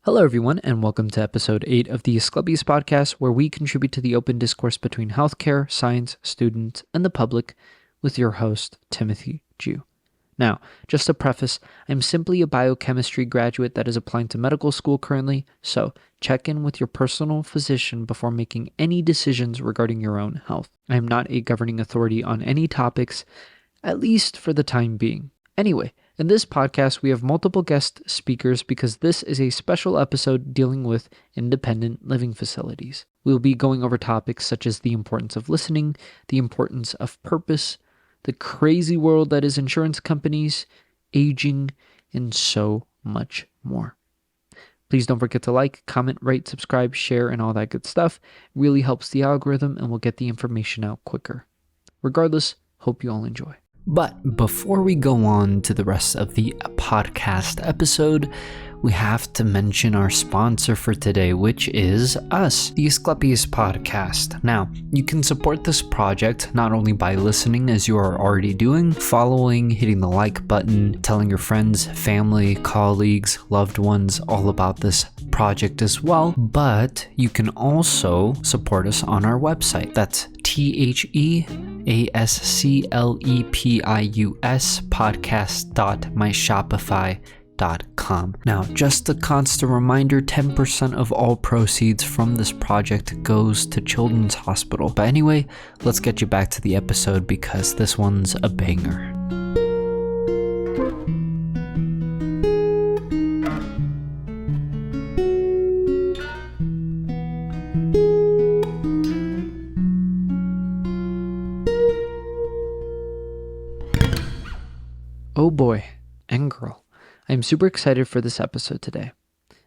Hello, everyone, and welcome to episode 8 of the Sclubbies podcast, where we contribute to the open discourse between healthcare, science, students, and the public with your host, Timothy Jew. Now, just to preface, I'm simply a biochemistry graduate that is applying to medical school currently, so check in with your personal physician before making any decisions regarding your own health. I am not a governing authority on any topics, at least for the time being. Anyway, in this podcast, we have multiple guest speakers because this is a special episode dealing with independent living facilities. We'll be going over topics such as the importance of listening, the importance of purpose, the crazy world that is insurance companies, aging, and so much more. Please don't forget to like, comment, rate, subscribe, share, and all that good stuff. It really helps the algorithm and will get the information out quicker. Regardless, hope you all enjoy. But before we go on to the rest of the podcast episode, we have to mention our sponsor for today, which is us, the Sclubbies podcast. Now, you can support this project not only by listening, as you are already doing, following, hitting the like button, telling your friends, family, colleagues, loved ones all about this project as well, but you can also support us on our website. That's TheASCLEPIUS podcast.myshopify.com. Now, just a constant reminder, 10% of all proceeds from this project goes to Children's Hospital. But anyway, let's get you back to the episode because this one's a banger. Oh boy, and girl, I am super excited for this episode today.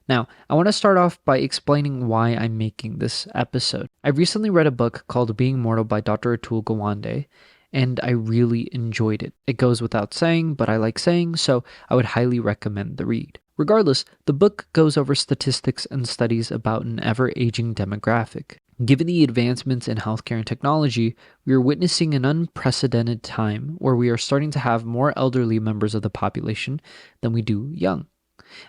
Now, I want to start off by explaining why I'm making this episode. I recently read a book called Being Mortal by Dr. Atul Gawande, and I really enjoyed it. It goes without saying, but I like saying, so I would highly recommend the read. Regardless, the book goes over statistics and studies about an ever-aging demographic. Given the advancements in healthcare and technology, we are witnessing an unprecedented time where we are starting to have more elderly members of the population than we do young.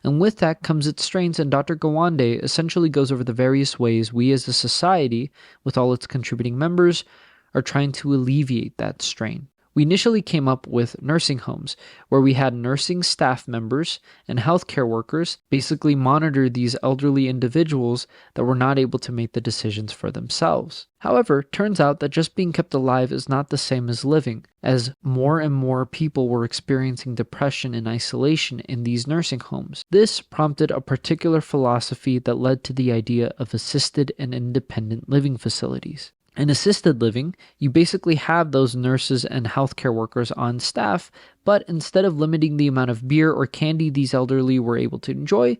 And with that comes its strains, and Dr. Gawande essentially goes over the various ways we as a society, with all its contributing members, are trying to alleviate that strain. We initially came up with nursing homes, where we had nursing staff members and healthcare workers basically monitor these elderly individuals that were not able to make the decisions for themselves. However, turns out that just being kept alive is not the same as living, as more and more people were experiencing depression and isolation in these nursing homes. This prompted a particular philosophy that led to the idea of assisted and independent living facilities. In assisted living, you basically have those nurses and healthcare workers on staff, but instead of limiting the amount of beer or candy these elderly were able to enjoy,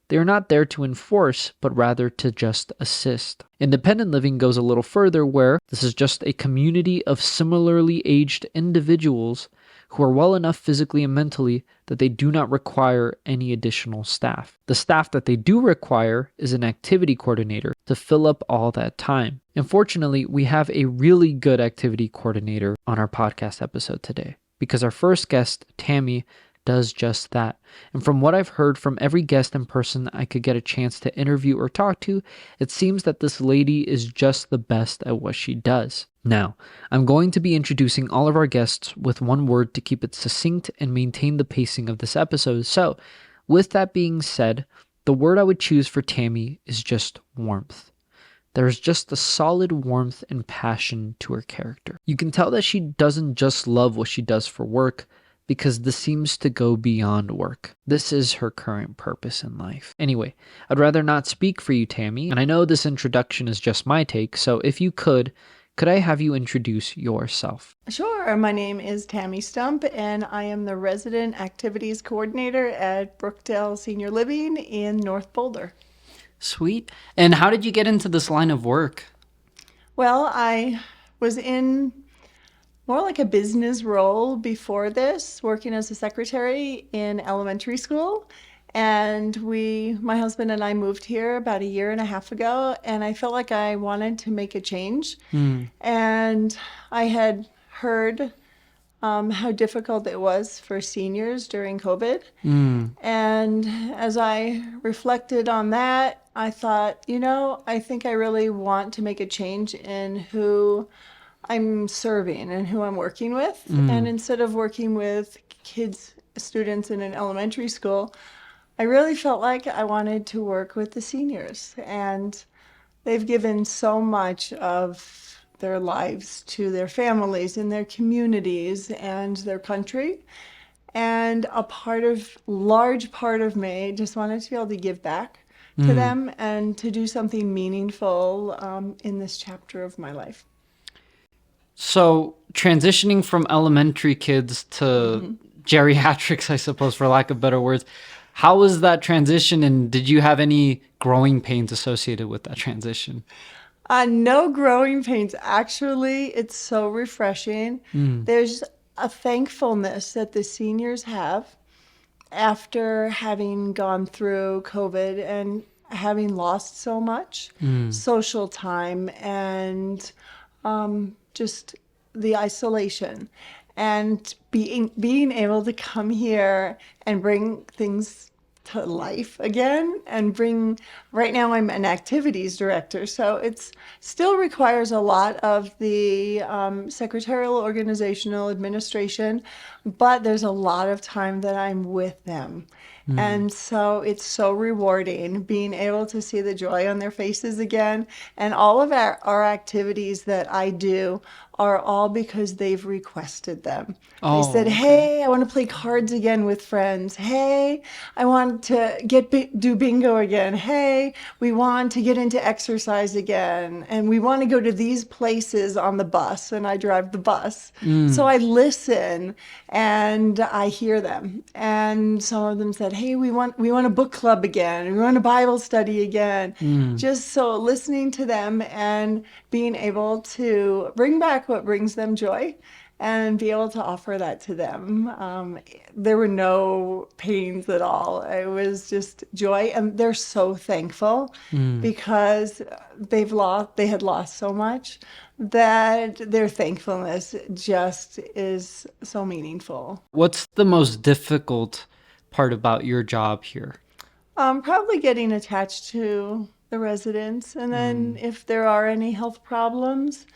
they are not there to enforce, but rather to just assist. Independent living goes a little further, where this is just a community of similarly aged individuals who are well enough physically and mentally that they do not require any additional staff. The staff that they do require is an activity coordinator to fill up all that time. And fortunately, we have a really good activity coordinator on our podcast episode today, because our first guest, Tammy, does just that. And from what I've heard from every guest and person I could get a chance to interview or talk to, it seems that this lady is just the best at what she does. Now, I'm going to be introducing all of our guests with one word to keep it succinct and maintain the pacing of this episode. So, with that being said, the word I would choose for Tammy is just warmth. There's just a solid warmth and passion to her character. You can tell that she doesn't just love what she does for work, because this seems to go beyond work. This is her current purpose in life. Anyway, I'd rather not speak for you, Tammy, and I know this introduction is just my take, so if you could I have you introduce yourself? Sure. My name is Tammy Stump, and I am the Resident Activities Coordinator at Brookdale Senior Living in North Boulder. Sweet. And how did you get into this line of work? Well, I was in more like a business role before this, working as a secretary in elementary school. And my husband and I moved here about a year and a half ago, and I felt like I wanted to make a change. And I had heard how difficult it was for seniors during COVID. Mm. And as I reflected on that, I thought, I think I really want to make a change in who I'm serving and who I'm working with. And Mm. instead of working with kids, students in an elementary school, I really felt like I wanted to work with the seniors. And they've given so much of their lives to their families and their communities and their country. And large part of me just wanted to be able to give back to Mm. them and to do something meaningful in this chapter of my life. So transitioning from elementary kids to geriatrics, I suppose, for lack of better words, how was that transition, and did you have any growing pains associated with that transition? No growing pains. Actually, it's so refreshing. Mm. There's a thankfulness that the seniors have after having gone through COVID and having lost so much Mm. social time and just the isolation, and being able to come here and bring things to life again and bring right now I'm an activities director, so it's still requires a lot of the secretarial organizational administration, but there's a lot of time that I'm with them. Mm. And so it's so rewarding being able to see the joy on their faces again. And all of our activities that I do are all because they've requested them. They said, Oh, okay. hey, I want to play cards again with friends. Hey, I want to do bingo again. Hey, we want to get into exercise again. And we want to go to these places on the bus. And I drive the bus. So Mm. I listen and I hear them. And some of them said, hey, we want a book club again. We want a Bible study again. Mm. Just so listening to them and being able to bring back what brings them joy and be able to offer that to them. There were no pains at all. It was just joy, and they're so thankful Mm. because they had lost so much that their thankfulness just is so meaningful. What's the most difficult part about your job here? Probably getting attached to the residents, and then Mm. if there are any health problems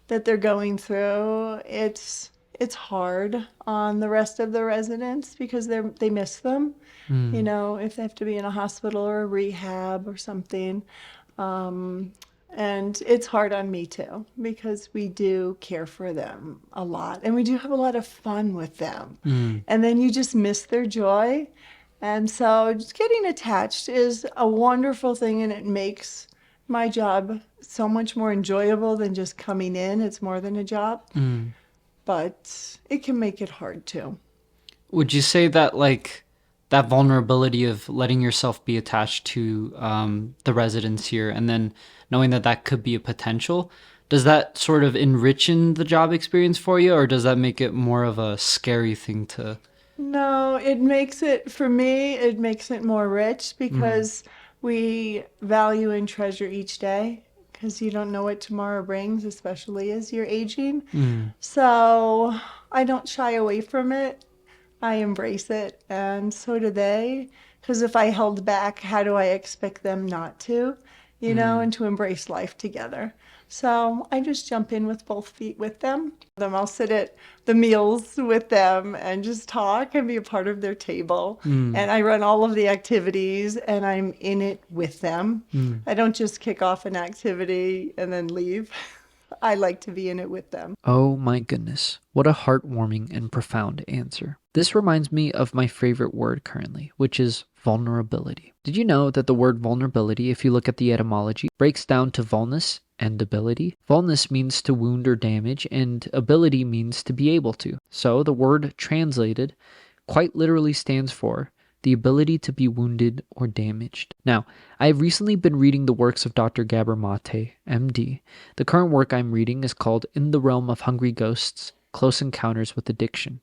that they're going through, it's hard on the rest of the residents because they miss them. Mm. If they have to be in a hospital or a rehab or something. Um, and it's hard on me too because we do care for them a lot and we do have a lot of fun with them. Mm. And then you just miss their joy. And so just getting attached is a wonderful thing, and it makes my job so much more enjoyable than just coming in. It's more than a job, Mm. but it can make it hard too. Would you say that, like, that vulnerability of letting yourself be attached to the residents here, and then knowing that that could be a potential, does that sort of enrichen the job experience for you, or does that make it more of a scary thing to? No, for me, it makes it more rich Mm. because we value and treasure each day because you don't know what tomorrow brings, especially as you're aging. Mm. So I don't shy away from it. I embrace it, and so do they. Because if I held back, how do I expect them not to, Mm. and to embrace life together? So I just jump in with both feet with them. I'll sit at the meals with them and just talk and be a part of their table. Mm. And I run all of the activities and I'm in it with them. Mm. I don't just kick off an activity and then leave. I like to be in it with them. Oh my goodness, what a heartwarming and profound answer. This reminds me of my favorite word currently, which is vulnerability. Did you know that the word vulnerability, if you look at the etymology, breaks down to vulnus and ability? Vulnus means to wound or damage, and ability means to be able to. So the word translated quite literally stands for the ability to be wounded or damaged. Now, I have recently been reading the works of Dr. Gabor Mate, MD. The current work I'm reading is called In the Realm of Hungry Ghosts, Close Encounters with Addiction.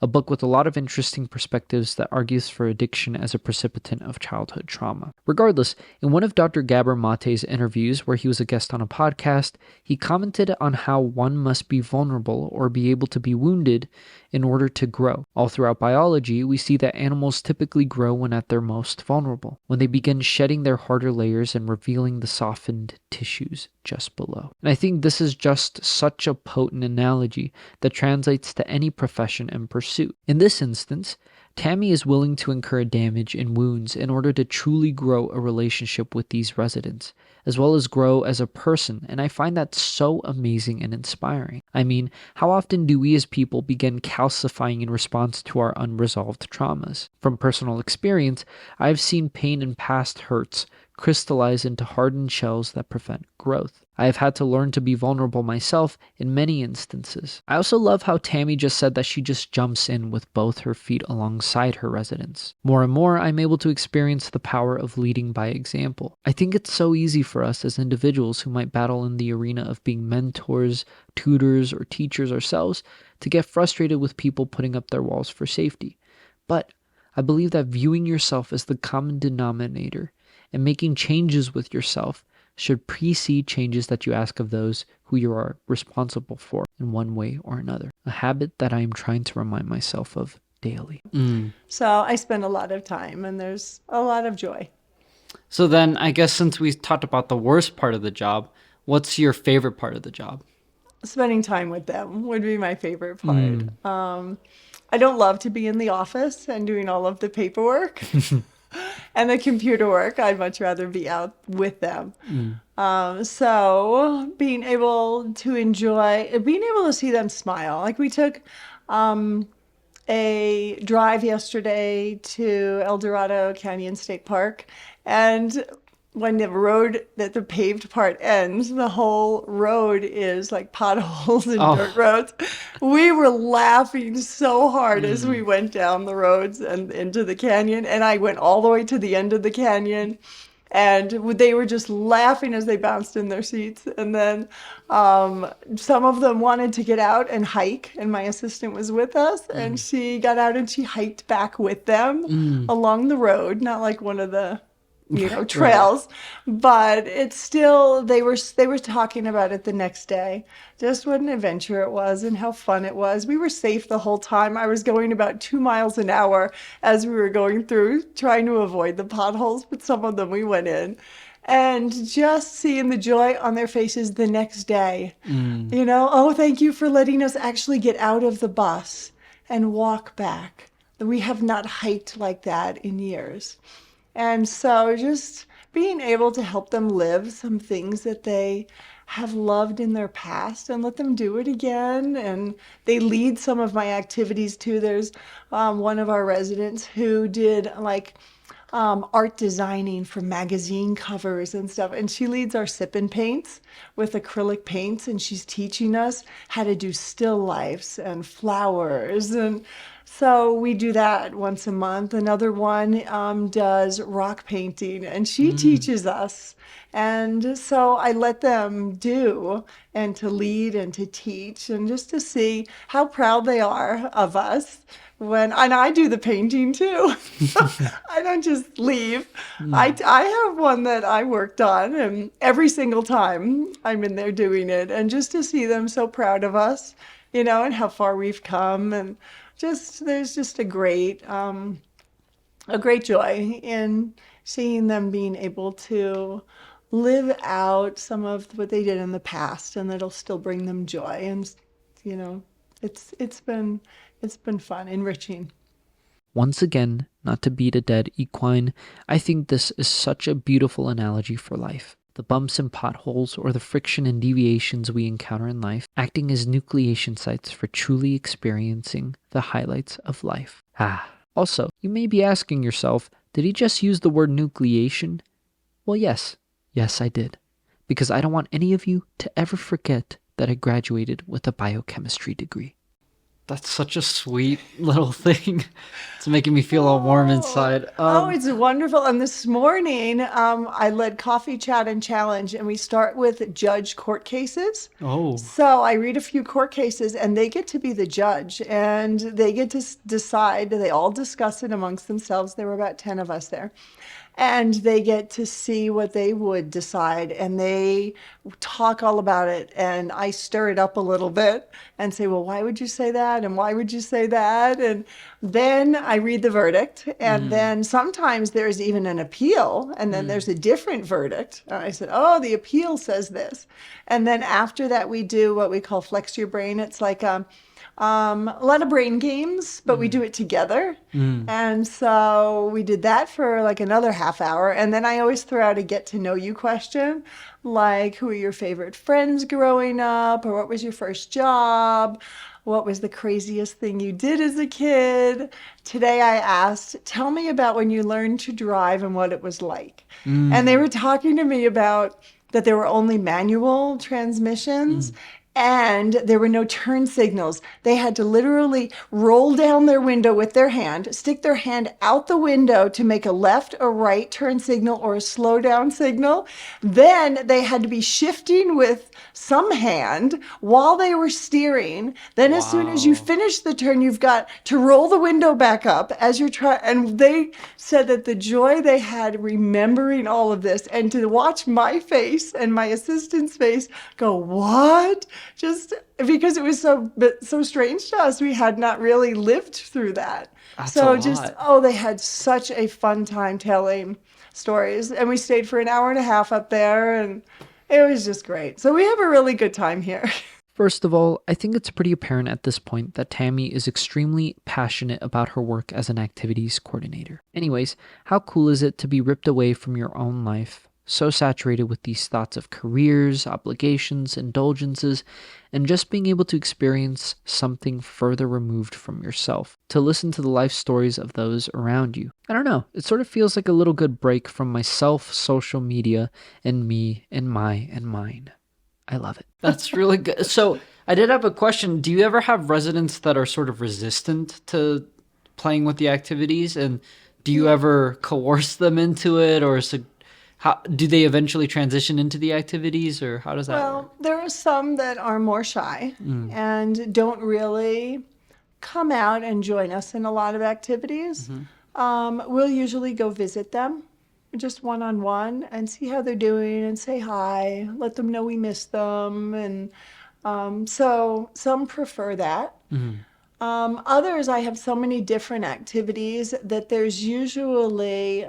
a book with a lot of interesting perspectives that argues for addiction as a precipitant of childhood trauma. Regardless, in one of Dr. Gabor Mate's interviews where he was a guest on a podcast, he commented on how one must be vulnerable or be able to be wounded in order to grow. All throughout biology, we see that animals typically grow when at their most vulnerable, when they begin shedding their harder layers and revealing the softened tissues just below. And I think this is just such a potent analogy that translates to any profession and pursuit. In this instance, Tammy is willing to incur damage and wounds in order to truly grow a relationship with these residents, as well as grow as a person, and I find that so amazing and inspiring. I mean, how often do we as people begin calcifying in response to our unresolved traumas? From personal experience, I've seen pain and past hurts crystallize into hardened shells that prevent growth. I have had to learn to be vulnerable myself in many instances. I also love how Tammy just said that she just jumps in with both her feet alongside her residents. More and more, I'm able to experience the power of leading by example. I think it's so easy for us as individuals who might battle in the arena of being mentors, tutors, or teachers ourselves to get frustrated with people putting up their walls for safety. But I believe that viewing yourself as the common denominator and making changes with yourself should precede changes that you ask of those who you are responsible for in one way or another. A habit that I am trying to remind myself of daily. So I spend a lot of time, and there's a lot of joy. So then, I guess since we talked about the worst part of the job, what's your favorite part of the job? Spending time with them would be my favorite part. I don't love to be in the office and doing all of the paperwork and the computer work. I'd much rather be out with them. So being able to see them smile. Like we took a drive yesterday to El Dorado Canyon State Park, and when the paved part ends, the whole road is like potholes and dirt roads. We were laughing so hard as we went down the roads and into the canyon. And I went all the way to the end of the canyon, and they were just laughing as they bounced in their seats. And then some of them wanted to get out and hike, and my assistant was with us, and she got out and she hiked back with them along the road, not like one of the trails, but it's still, they were talking about it the next day, just what an adventure it was and how fun it was. We were safe the whole time. I was going about 2 miles an hour as we were going through, trying to avoid the potholes, but some of them we went in. And just seeing the joy on their faces the next day, oh, thank you for letting us actually get out of the bus and walk back. We have not hiked like that in years. And so just being able to help them live some things that they have loved in their past and let them do it again. And they lead some of my activities too. There's one of our residents who did art designing for magazine covers and stuff. And she leads our sip and paints with acrylic paints, and she's teaching us how to do still lifes and flowers. And so we do that once a month. Another one does rock painting, and she teaches us. And so I let them do and to lead and to teach, and just to see how proud they are of us. And I do the painting too. I don't just leave. I have one that I worked on, and every single time I'm in there doing it, and just to see them so proud of us, and how far we've come, and there's just a great joy in seeing them being able to live out some of what they did in the past, and that'll still bring them joy. And it's been fun, enriching. Once again, not to beat a dead equine, I think this is such a beautiful analogy for life. The bumps and potholes, or the friction and deviations we encounter in life, acting as nucleation sites for truly experiencing the highlights of life. Also, you may be asking yourself, did he just use the word nucleation? Well, yes, I did. Because I don't want any of you to ever forget that I graduated with a biochemistry degree. That's such a sweet little thing. It's making me feel all warm Oh, inside. oh, it's wonderful. And this morning, I led Coffee Chat and Challenge, and we start with judge court cases. Oh. So I read a few court cases, and they get to be the judge, and they get to decide. They all discuss it amongst themselves. There were about 10 of us there. And they get to see what they would decide, and they talk all about it. And I stir it up a little bit and say, well, why would you say that? And why would you say that? And then I read the verdict. And then sometimes there's even an appeal, and then there's a different verdict. And I said, oh, the appeal says this. And then after that, we do what we call flex your brain. It's like a lot of brain games, but we do it together. And so we did that for like another half hour. And then I always throw out a get to know you question, like who are your favorite friends growing up, or what was your first job? What was the craziest thing you did as a kid? Today I asked, tell me about when you learned to drive and what it was like. And they were talking to me about that there were only manual transmissions and there were no turn signals. They had to literally roll down their window with their hand, stick their hand out the window to make a left or right turn signal or a slow down signal. Then they had to be shifting with some hand while they were steering. Then as soon as you Wow. finish the turn, you've got to roll the window back up as you're trying. And they said that the joy they had remembering all of this, and to watch my face and my assistant's face go, what? Just because it was so strange to us. We had not really lived through that. That's a So just, lot. oh, they had such a fun time telling stories. And we stayed for an hour and a half up there, and it was just great. So we have a really good time here. First of all, I think it's pretty apparent at this point that Tammy is extremely passionate about her work as an activities coordinator. Anyways, how cool is it to be ripped away from your own life, so saturated with these thoughts of careers, obligations, indulgences, and just being able to experience something further removed from yourself, to listen to the life stories of those around you. I don't know, it sort of feels like a little good break from myself, social media, and me, and my, and mine. I love it. That's really good. So I did have a question. Do you ever have residents that are sort of resistant to playing with the activities, and do you ever coerce them into it, or how do they eventually transition into the activities, or how does that work? Well, there are some that are more shy and don't really come out and join us in a lot of activities. We'll usually go visit them just one on one and see how they're doing and say hi, let them know we miss them. And so some prefer that. Others, I have so many different activities that there's usually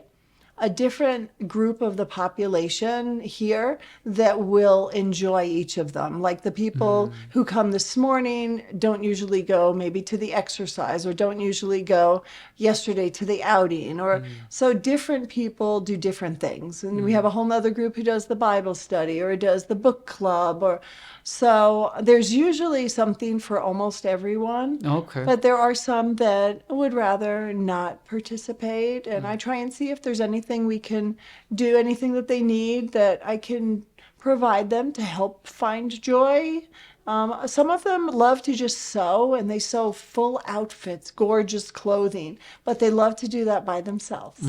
a different group of the population here that will enjoy each of them. Like the people who come this morning don't usually go maybe to the exercise, or don't usually go yesterday to the outing, or so different people do different things. And we have a whole nother group who does the Bible study or does the book club, or so there's usually something for almost everyone. Okay. But there are some that would rather not participate, and I try and see if there's anything we can do, anything that they need that I can provide them to help find joy. Some of them love to just sew, and they sew full outfits, gorgeous clothing, but they love to do that by themselves.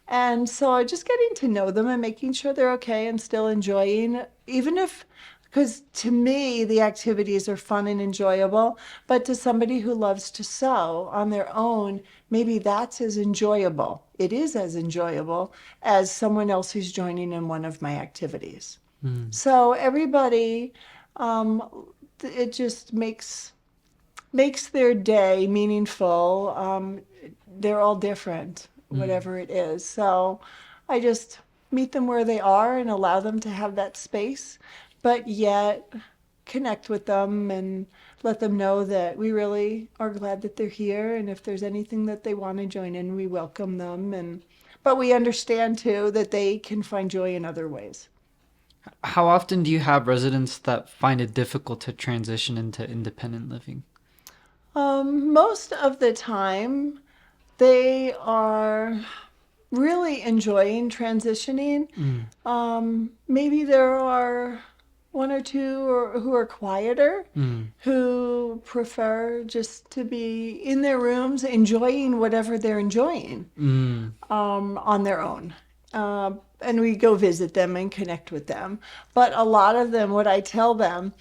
And so just getting to know them and making sure they're okay and still enjoying, even if, because to me, the activities are fun and enjoyable, but to somebody who loves to sew on their own, maybe that's as enjoyable. It is as enjoyable as someone else who's joining in one of my activities. So everybody, it just makes their day meaningful. They're all different, whatever it is. So I just meet them where they are and allow them to have that space, but yet connect with them and let them know that we really are glad that they're here. And if there's anything that they want to join in, we welcome them. But we understand too that they can find joy in other ways. How often do you have residents that find it difficult to transition into independent living? Most of the time, they are really enjoying transitioning. Maybe there are one or two who are quieter, who prefer just to be in their rooms enjoying whatever they're enjoying on their own. And we go visit them and connect with them. But a lot of them, what I tell them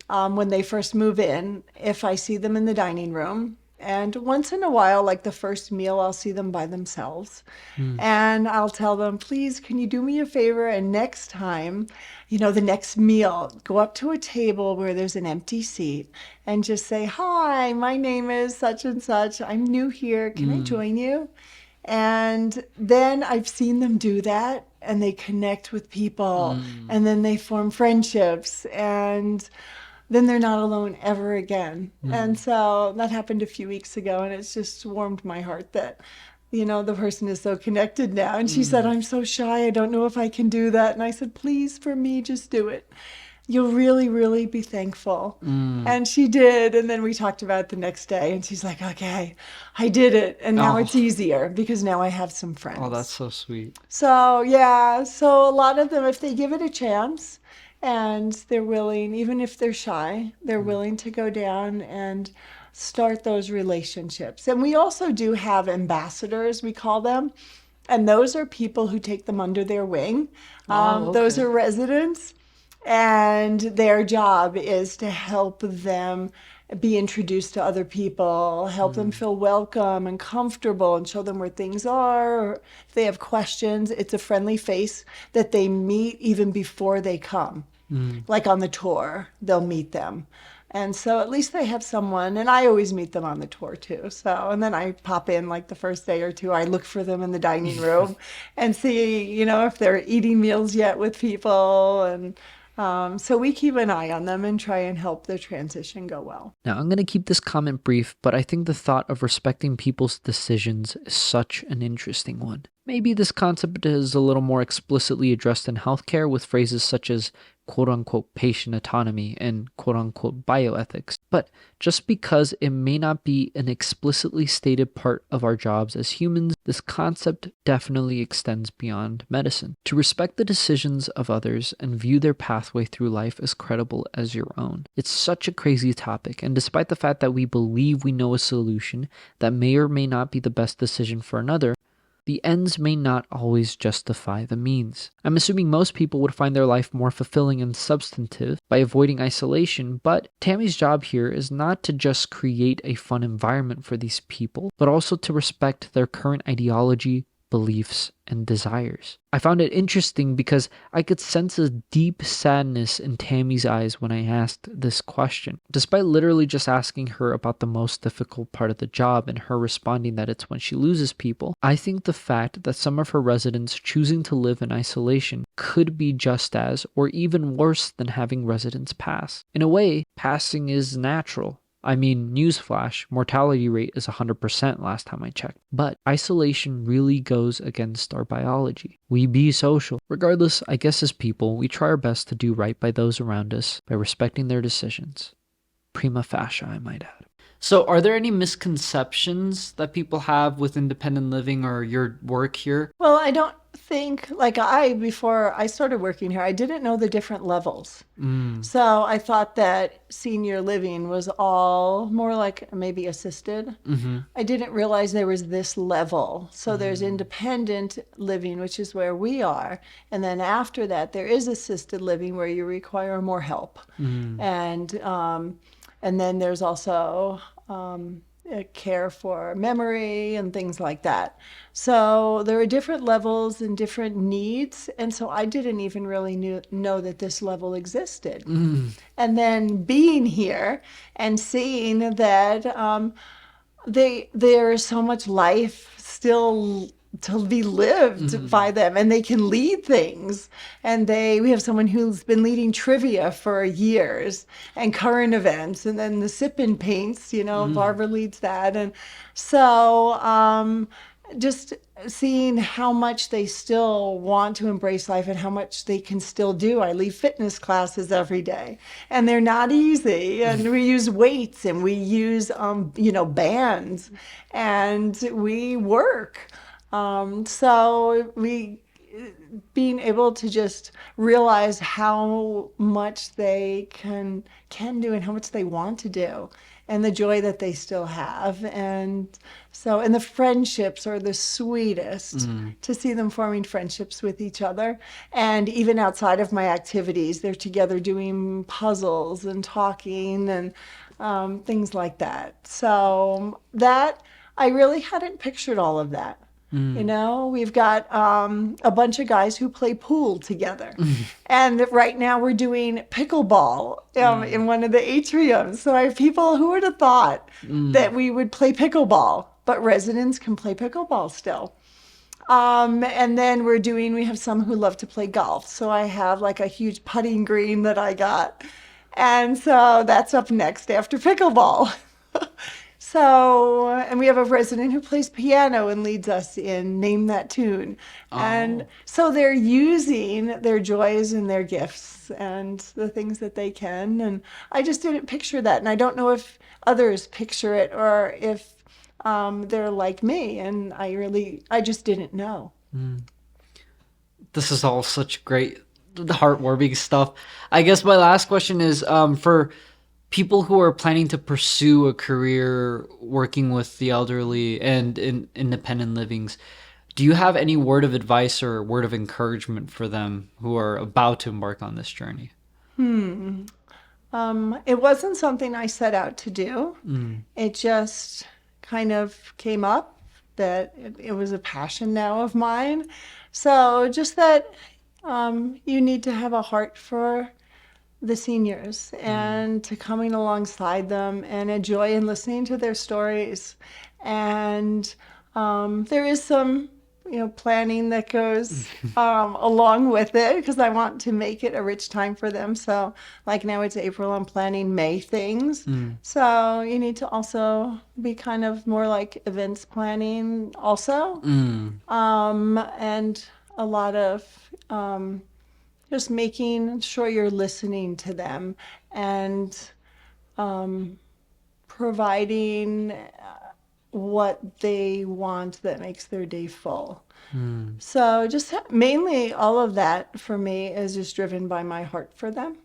when they first move in, if I see them in the dining room, and once in a while, like the first meal, I'll see them by themselves. And I'll tell them, please, can you do me a favor? And next time, the next meal, go up to a table where there's an empty seat and just say, hi, my name is such and such. I'm new here. Can I join you? And then I've seen them do that and they connect with people and then they form friendships and then they're not alone ever again. And so that happened a few weeks ago and it's just warmed my heart that, the person is so connected now. And she said, I'm so shy. I don't know if I can do that. And I said, please, for me, just do it. You'll really, really be thankful. And she did. And then we talked about it the next day. And she's like, okay, I did it. And now it's easier because now I have some friends. Oh, that's so sweet. So, yeah. So a lot of them, if they give it a chance and they're willing, even if they're shy, they're willing to go down and start those relationships. And we also do have ambassadors, we call them. And those are people who take them under their wing. Those are residents. And their job is to help them be introduced to other people, help them feel welcome and comfortable and show them where things are. Or if they have questions, it's a friendly face that they meet even before they come. Like on the tour, they'll meet them. And so at least they have someone, and I always meet them on the tour too. So, and then I pop in like the first day or two, I look for them in the dining room and see, if they're eating meals yet with people. And so we keep an eye on them and try and help their transition go well. Now, I'm going to keep this comment brief, but I think the thought of respecting people's decisions is such an interesting one. Maybe this concept is a little more explicitly addressed in healthcare with phrases such as quote-unquote patient autonomy and quote-unquote bioethics. But just because it may not be an explicitly stated part of our jobs as humans, this concept definitely extends beyond medicine. To respect the decisions of others and view their pathway through life as credible as your own. It's such a crazy topic, and despite the fact that we believe we know a solution that may or may not be the best decision for another, the ends may not always justify the means. I'm assuming most people would find their life more fulfilling and substantive by avoiding isolation, but Tammy's job here is not to just create a fun environment for these people, but also to respect their current ideology, beliefs, and desires. I found it interesting because I could sense a deep sadness in Tammy's eyes when I asked this question. Despite literally just asking her about the most difficult part of the job and her responding that it's when she loses people, I think the fact that some of her residents choosing to live in isolation could be just as, or even worse than having residents pass. In a way, passing is natural. I mean, newsflash, mortality rate is 100% last time I checked. But isolation really goes against our biology. We be social. Regardless, I guess as people, we try our best to do right by those around us by respecting their decisions. Prima facie, I might add. So are there any misconceptions that people have with independent living or your work here? Well, I don't think, before I started working here, I didn't know the different levels. So I thought that senior living was all more like maybe assisted. I didn't realize there was this level. So there's independent living, which is where we are. And then after that, there is assisted living where you require more help. And then there's also care for memory and things like that. So there are different levels and different needs. And so I didn't even really know that this level existed. And then being here and seeing that there is so much life still to be lived by them, and they can lead things. And we have someone who's been leading trivia for years and current events, and then the sip and paints, Barbara leads that. And so just seeing how much they still want to embrace life and how much they can still do. I lead fitness classes every day and they're not easy. And we use weights and we use, bands, and we work. So we being able to just realize how much they can do and how much they want to do and the joy that they still have. And the friendships are the sweetest, to see them forming friendships with each other. And even outside of my activities, they're together doing puzzles and talking and things like that. So that I really hadn't pictured all of that. You know, we've got a bunch of guys who play pool together. And right now we're doing pickleball in one of the atriums. So I have people, who would have thought that we would play pickleball, but residents can play pickleball still. And then we have some who love to play golf. So I have like a huge putting green that I got. And so that's up next after pickleball. So, and we have a resident who plays piano and leads us in Name That Tune. And so they're using their joys and their gifts and the things that they can. And I just didn't picture that. And I don't know if others picture it or if they're like me. And I just didn't know. This is all such great, heartwarming stuff. I guess my last question is for people who are planning to pursue a career working with the elderly and in independent livings, do you have any word of advice or word of encouragement for them who are about to embark on this journey? It wasn't something I set out to do. It just kind of came up that it was a passion now of mine. So just that you need to have a heart for the seniors and to coming alongside them and a joy in listening to their stories. And there is some, planning that goes along with it because I want to make it a rich time for them. So like now it's April, I'm planning May things. So you need to also be kind of more like events planning also. And a lot of just making sure you're listening to them and providing what they want that makes their day full. So just mainly all of that for me is just driven by my heart for them.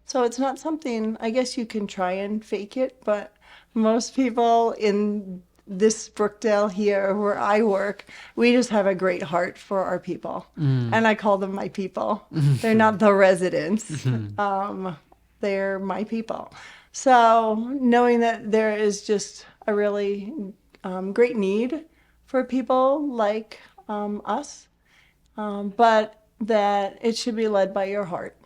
So it's not something, I guess you can try and fake it, but most people in this Brookdale here where I work, we just have a great heart for our people. And I call them my people. They're not the residents. They're my people. So knowing that there is just a really great need for people like us, but that it should be led by your heart.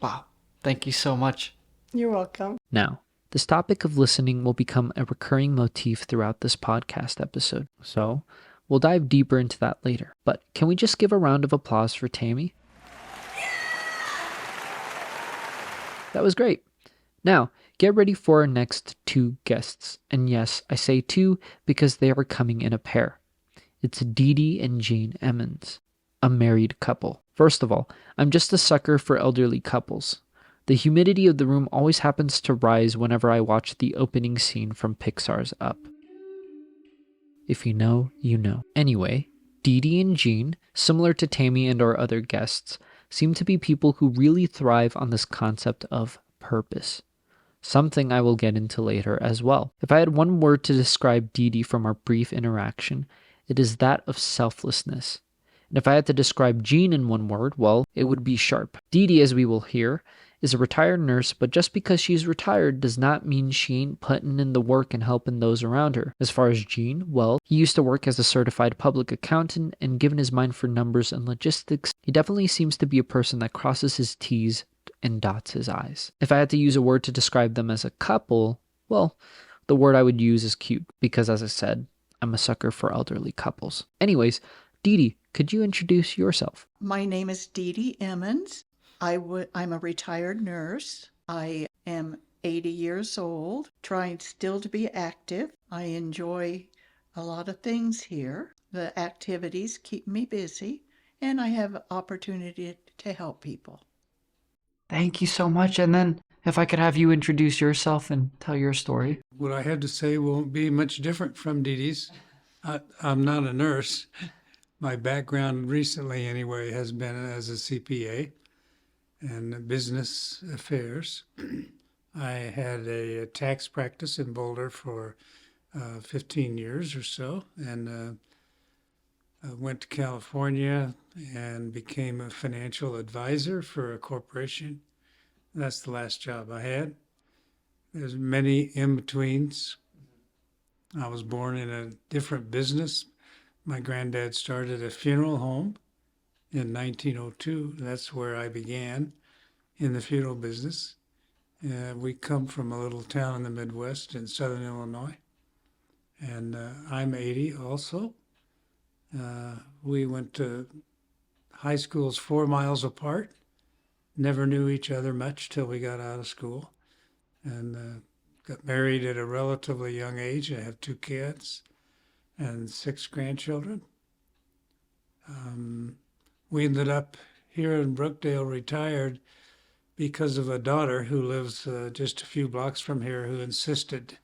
Wow. Thank you so much. You're welcome. Now, this topic of listening will become a recurring motif throughout this podcast episode, so we'll dive deeper into that later. But can we just give a round of applause for Tammy? That was great. Now, get ready for our next two guests. And yes, I say two because they are coming in a pair. It's Dee Dee and Jean Emmons, a married couple. First of all, I'm just a sucker for elderly couples. The humidity of the room always happens to rise whenever I watch the opening scene from Pixar's Up. If you know, you know. Anyway, Dee Dee and Jean, similar to Tammy and our other guests, seem to be people who really thrive on this concept of purpose. Something I will get into later as well. If I had one word to describe Dee Dee from our brief interaction, it is that of selflessness. And if I had to describe Jean in one word, well, it would be sharp. Dee Dee, as we will hear, is a retired nurse, but just because she's retired does not mean she ain't putting in the work and helping those around her. As far as Gene, well, he used to work as a certified public accountant, and given his mind for numbers and logistics, he definitely seems to be a person that crosses his T's and dots his I's. If I had to use a word to describe them as a couple, well, the word I would use is cute, because as I said, I'm a sucker for elderly couples. Anyways, Dee Dee, could you introduce yourself? My name is Dee Dee Emmons. I'm a retired nurse. I am 80 years old, trying still to be active. I enjoy a lot of things here. The activities keep me busy, and I have opportunity to help people. Thank you so much. And then if I could have you introduce yourself and tell your story. What I have to say won't be much different from Dee Dee's. I'm not a nurse, My background recently, anyway, has been as a CPA and business affairs. I had a tax practice in Boulder for 15 years or so, and went to California and became a financial advisor for a corporation. That's the last job I had. There's many in betweens. I was born in a different business. My granddad started a funeral home in 1902. That's where I began in the funeral business. We come from a little town in the Midwest in southern Illinois, and I'm 80 also. We went to high schools 4 miles apart, never knew each other much till we got out of school, and got married at a relatively young age. I have 2 kids and 6 grandchildren. We ended up here in Brookdale, retired because of a daughter who lives just a few blocks from here who insisted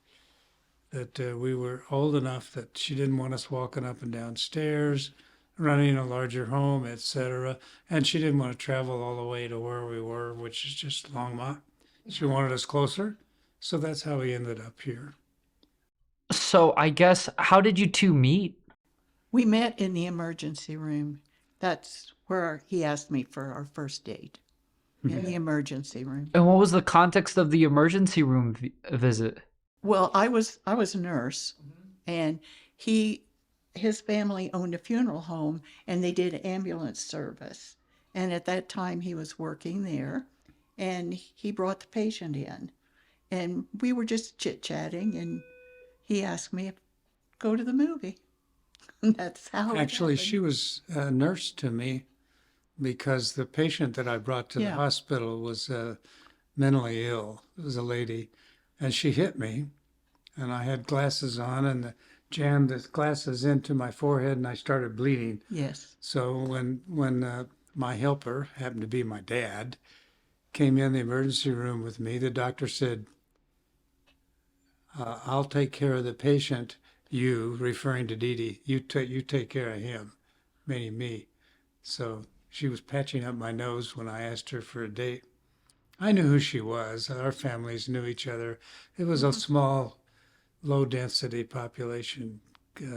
that we were old enough that she didn't want us walking up and down stairs, running a larger home, etc. And she didn't want to travel all the way to where we were, which is just Longmont. She wanted us closer. So that's how we ended up here. So I guess, how did you two meet? We met in the emergency room. That's where he asked me for our first date, in the emergency room. And what was the context of the emergency room visit? Well, I was a nurse, and his family owned a funeral home, and they did ambulance service. And at that time, he was working there, and he brought the patient in, and we were just chit chatting, and he asked me to go to the movie. That's how it Actually, happened. she was a nurse to me because the patient that I brought to the Yeah. hospital was mentally ill. It was a lady, and she hit me, and I had glasses on, and jammed the glasses into my forehead, and I started bleeding. Yes. So when my helper, happened to be my dad, came in the emergency room with me, the doctor said, "I'll take care of the patient. You," referring to Dee Dee, "you take care of him," meaning me. So she was patching up my nose when I asked her for a date. I knew who she was. Our families knew each other. It was a small, low density population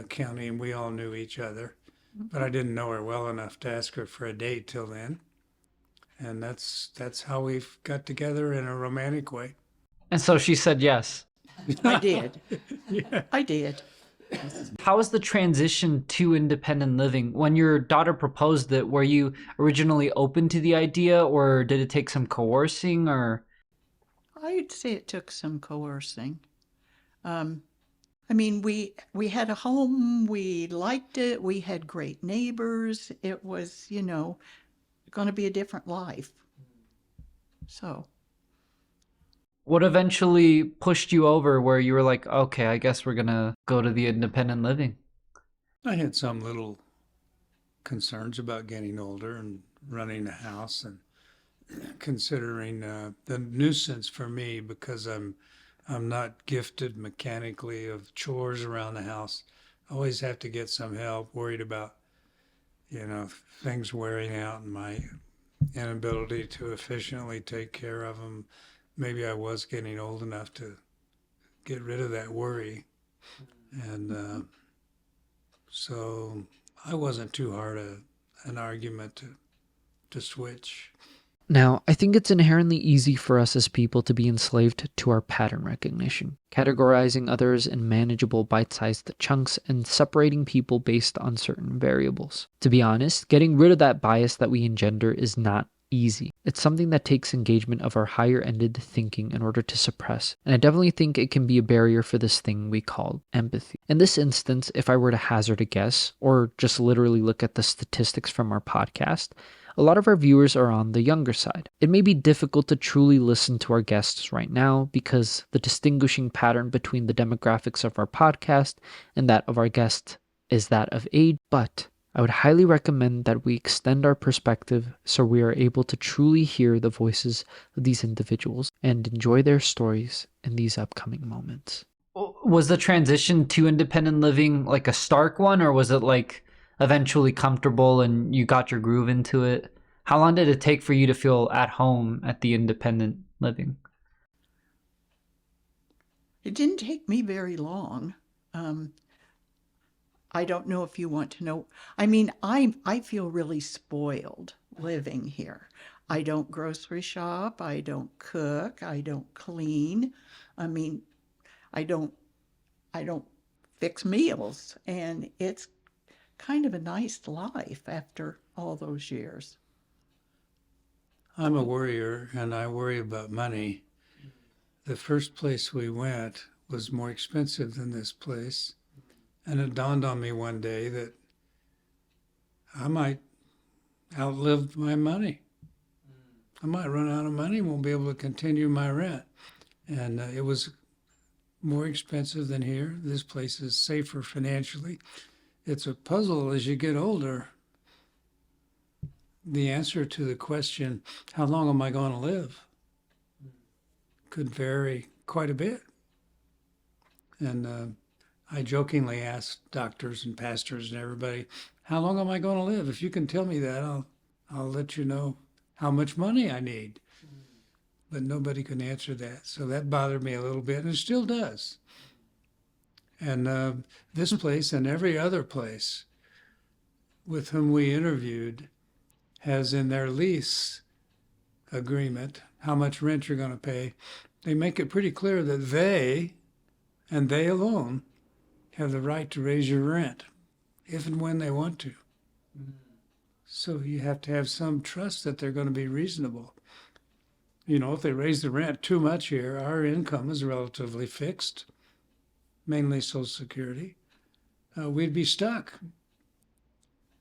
county, and we all knew each other. But I didn't know her well enough to ask her for a date till then. And that's how we got together in a romantic way. And so she said yes. I did. Yeah. I did. How was the transition to independent living? When your daughter proposed it, were you originally open to the idea, or did it take some coercing, or? I'd say it took some coercing. I mean, we had a home, we liked it, we had great neighbors. It was, going to be a different life. So, What eventually pushed you over where you were like, okay, I guess we're gonna go to the independent living? I had some little concerns about getting older and running a house and considering the nuisance for me because I'm not gifted mechanically of chores around the house. I always have to get some help, worried about, things wearing out and my inability to efficiently take care of them. Maybe I was getting old enough to get rid of that worry. And so I wasn't too hard an argument to switch. Now, I think it's inherently easy for us as people to be enslaved to our pattern recognition, categorizing others in manageable bite-sized chunks and separating people based on certain variables. To be honest, getting rid of that bias that we engender is not easy. It's something that takes engagement of our higher-ended thinking in order to suppress, and I definitely think it can be a barrier for this thing we call empathy. In this instance, if I were to hazard a guess, or just literally look at the statistics from our podcast, a lot of our viewers are on the younger side. It may be difficult to truly listen to our guests right now because the distinguishing pattern between the demographics of our podcast and that of our guest is that of age, but I would highly recommend that we extend our perspective so we are able to truly hear the voices of these individuals and enjoy their stories in these upcoming moments. Was the transition to independent living like a stark one, or was it like eventually comfortable and you got your groove into it? How long did it take for you to feel at home at the independent living? It didn't take me very long. Um, I don't know if you want to know. I mean, I feel really spoiled living here. I don't grocery shop, I don't cook, I don't clean. I mean, I don't I don't fix meals, and it's kind of a nice life after all those years. I'm a worrier and I worry about money. The first place we went was more expensive than this place. And it dawned on me one day that I might outlive my money. I might run out of money, won't be able to continue my rent. And it was more expensive than here. This place is safer financially. It's a puzzle as you get older. The answer to the question, how long am I going to live, could vary quite a bit. And I jokingly ask doctors and pastors and everybody, how long am I going to live? If you can tell me that, I'll let you know how much money I need. But nobody can answer that. So that bothered me a little bit, and it still does. And this place and every other place with whom we interviewed has in their lease agreement how much rent you're going to pay. They make it pretty clear that they, and they alone, have the right to raise your rent if and when they want to. So you have to have some trust that they're going to be reasonable. You know, if they raise the rent too much here, our income is relatively fixed, mainly Social Security. We'd be stuck.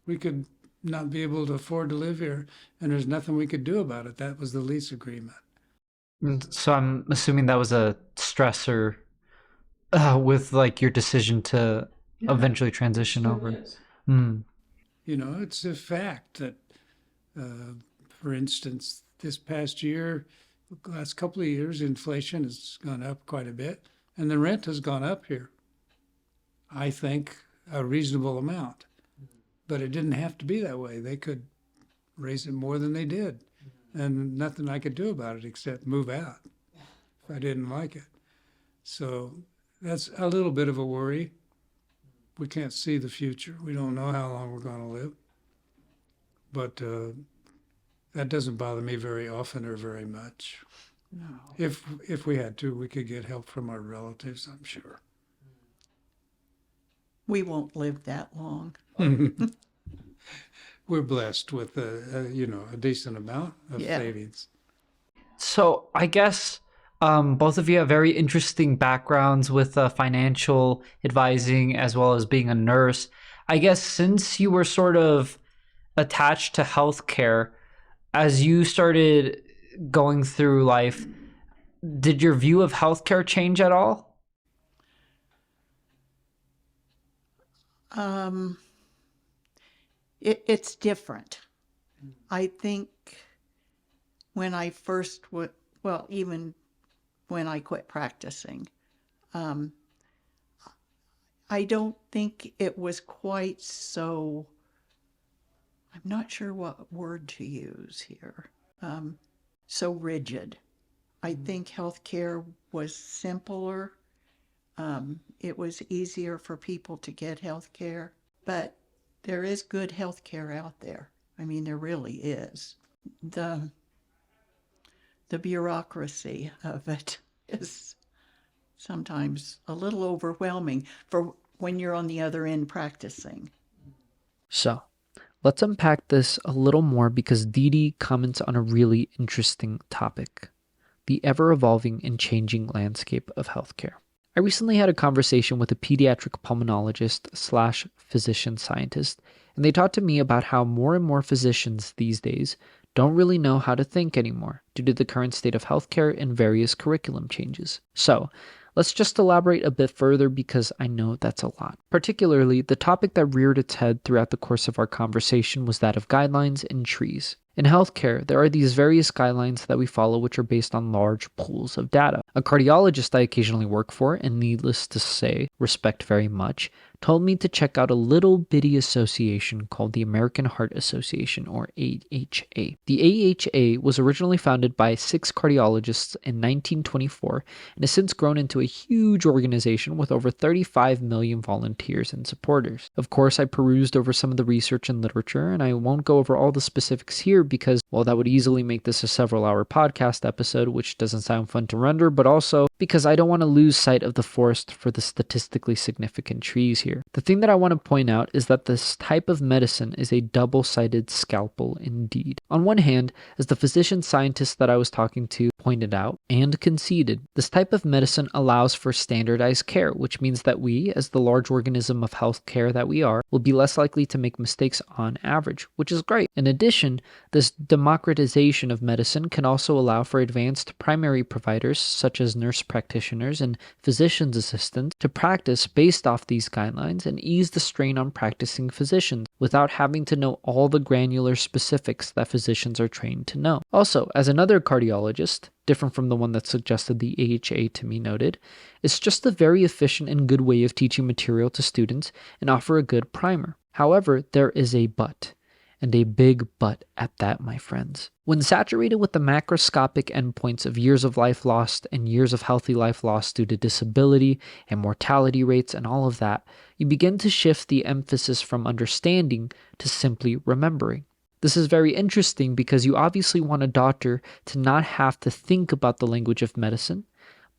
We could not be able to afford to live here, and there's nothing we could do about it. That was the lease agreement. So I'm assuming that was a stressor with like your decision to eventually transition over. Mm. You know, it's a fact that, for instance, this past year, last couple of years, inflation has gone up quite a bit, and the rent has gone up here. I think a reasonable amount, but it didn't have to be that way. They could raise it more than they did, and nothing I could do about it except move out if I didn't like it. So that's a little bit of a worry. We can't see the future. We don't know how long we're going to live. But that doesn't bother me very often or very much. No. If we had to, we could get help from our relatives, I'm sure. We won't live that long. We're blessed with a decent amount of Yeah. savings. So I guess both of you have very interesting backgrounds with financial advising as well as being a nurse. I guess since you were sort of attached to healthcare, as you started going through life, did your view of healthcare change at all? It's different. I think when I first would, well, even when I quit practicing, I don't think it was quite so, I'm not sure what word to use here, so rigid. I think healthcare was simpler. It was easier for people to get healthcare, but there is good healthcare out there. I mean, there really is. The bureaucracy of it is sometimes a little overwhelming for when you're on the other end practicing. So let's unpack this a little more because Dee Dee comments on a really interesting topic: the ever-evolving and changing landscape of healthcare. I recently had a conversation with a pediatric pulmonologist slash physician scientist, and they talked to me about how more and more physicians these days don't really know how to think anymore due to the current state of healthcare and various curriculum changes. So let's just elaborate a bit further because I know that's a lot. Particularly, the topic that reared its head throughout the course of our conversation was that of guidelines and trees. In healthcare, there are these various guidelines that we follow which are based on large pools of data. A cardiologist I occasionally work for, and needless to say, respect very much, told me to check out a little bitty association called the American Heart Association, or AHA. The AHA was originally founded by 6 cardiologists in 1924 and has since grown into a huge organization with over 35 million volunteers and supporters. Of course, I perused over some of the research and literature, and I won't go over all the specifics here because, well, that would easily make this a several-hour podcast episode, which doesn't sound fun to render, but also because I don't want to lose sight of the forest for the statistically significant trees here. The thing that I want to point out is that this type of medicine is a double-sided scalpel indeed. On one hand, as the physician scientist that I was talking to pointed out and conceded, this type of medicine allows for standardized care, which means that we, as the large organism of healthcare that we are, will be less likely to make mistakes on average, which is great. In addition, this democratization of medicine can also allow for advanced primary providers, such as nurse practitioners and physician's assistants, to practice based off these guidelines and ease the strain on practicing physicians without having to know all the granular specifics that physicians are trained to know. Also, as another cardiologist, different from the one that suggested the AHA to me noted, it's just a very efficient and good way of teaching material to students and offer a good primer. However, there is a but. And a big but at that, my friends. When saturated with the macroscopic endpoints of years of life lost and years of healthy life lost due to disability and mortality rates and all of that, you begin to shift the emphasis from understanding to simply remembering. This is very interesting because you obviously want a doctor to not have to think about the language of medicine,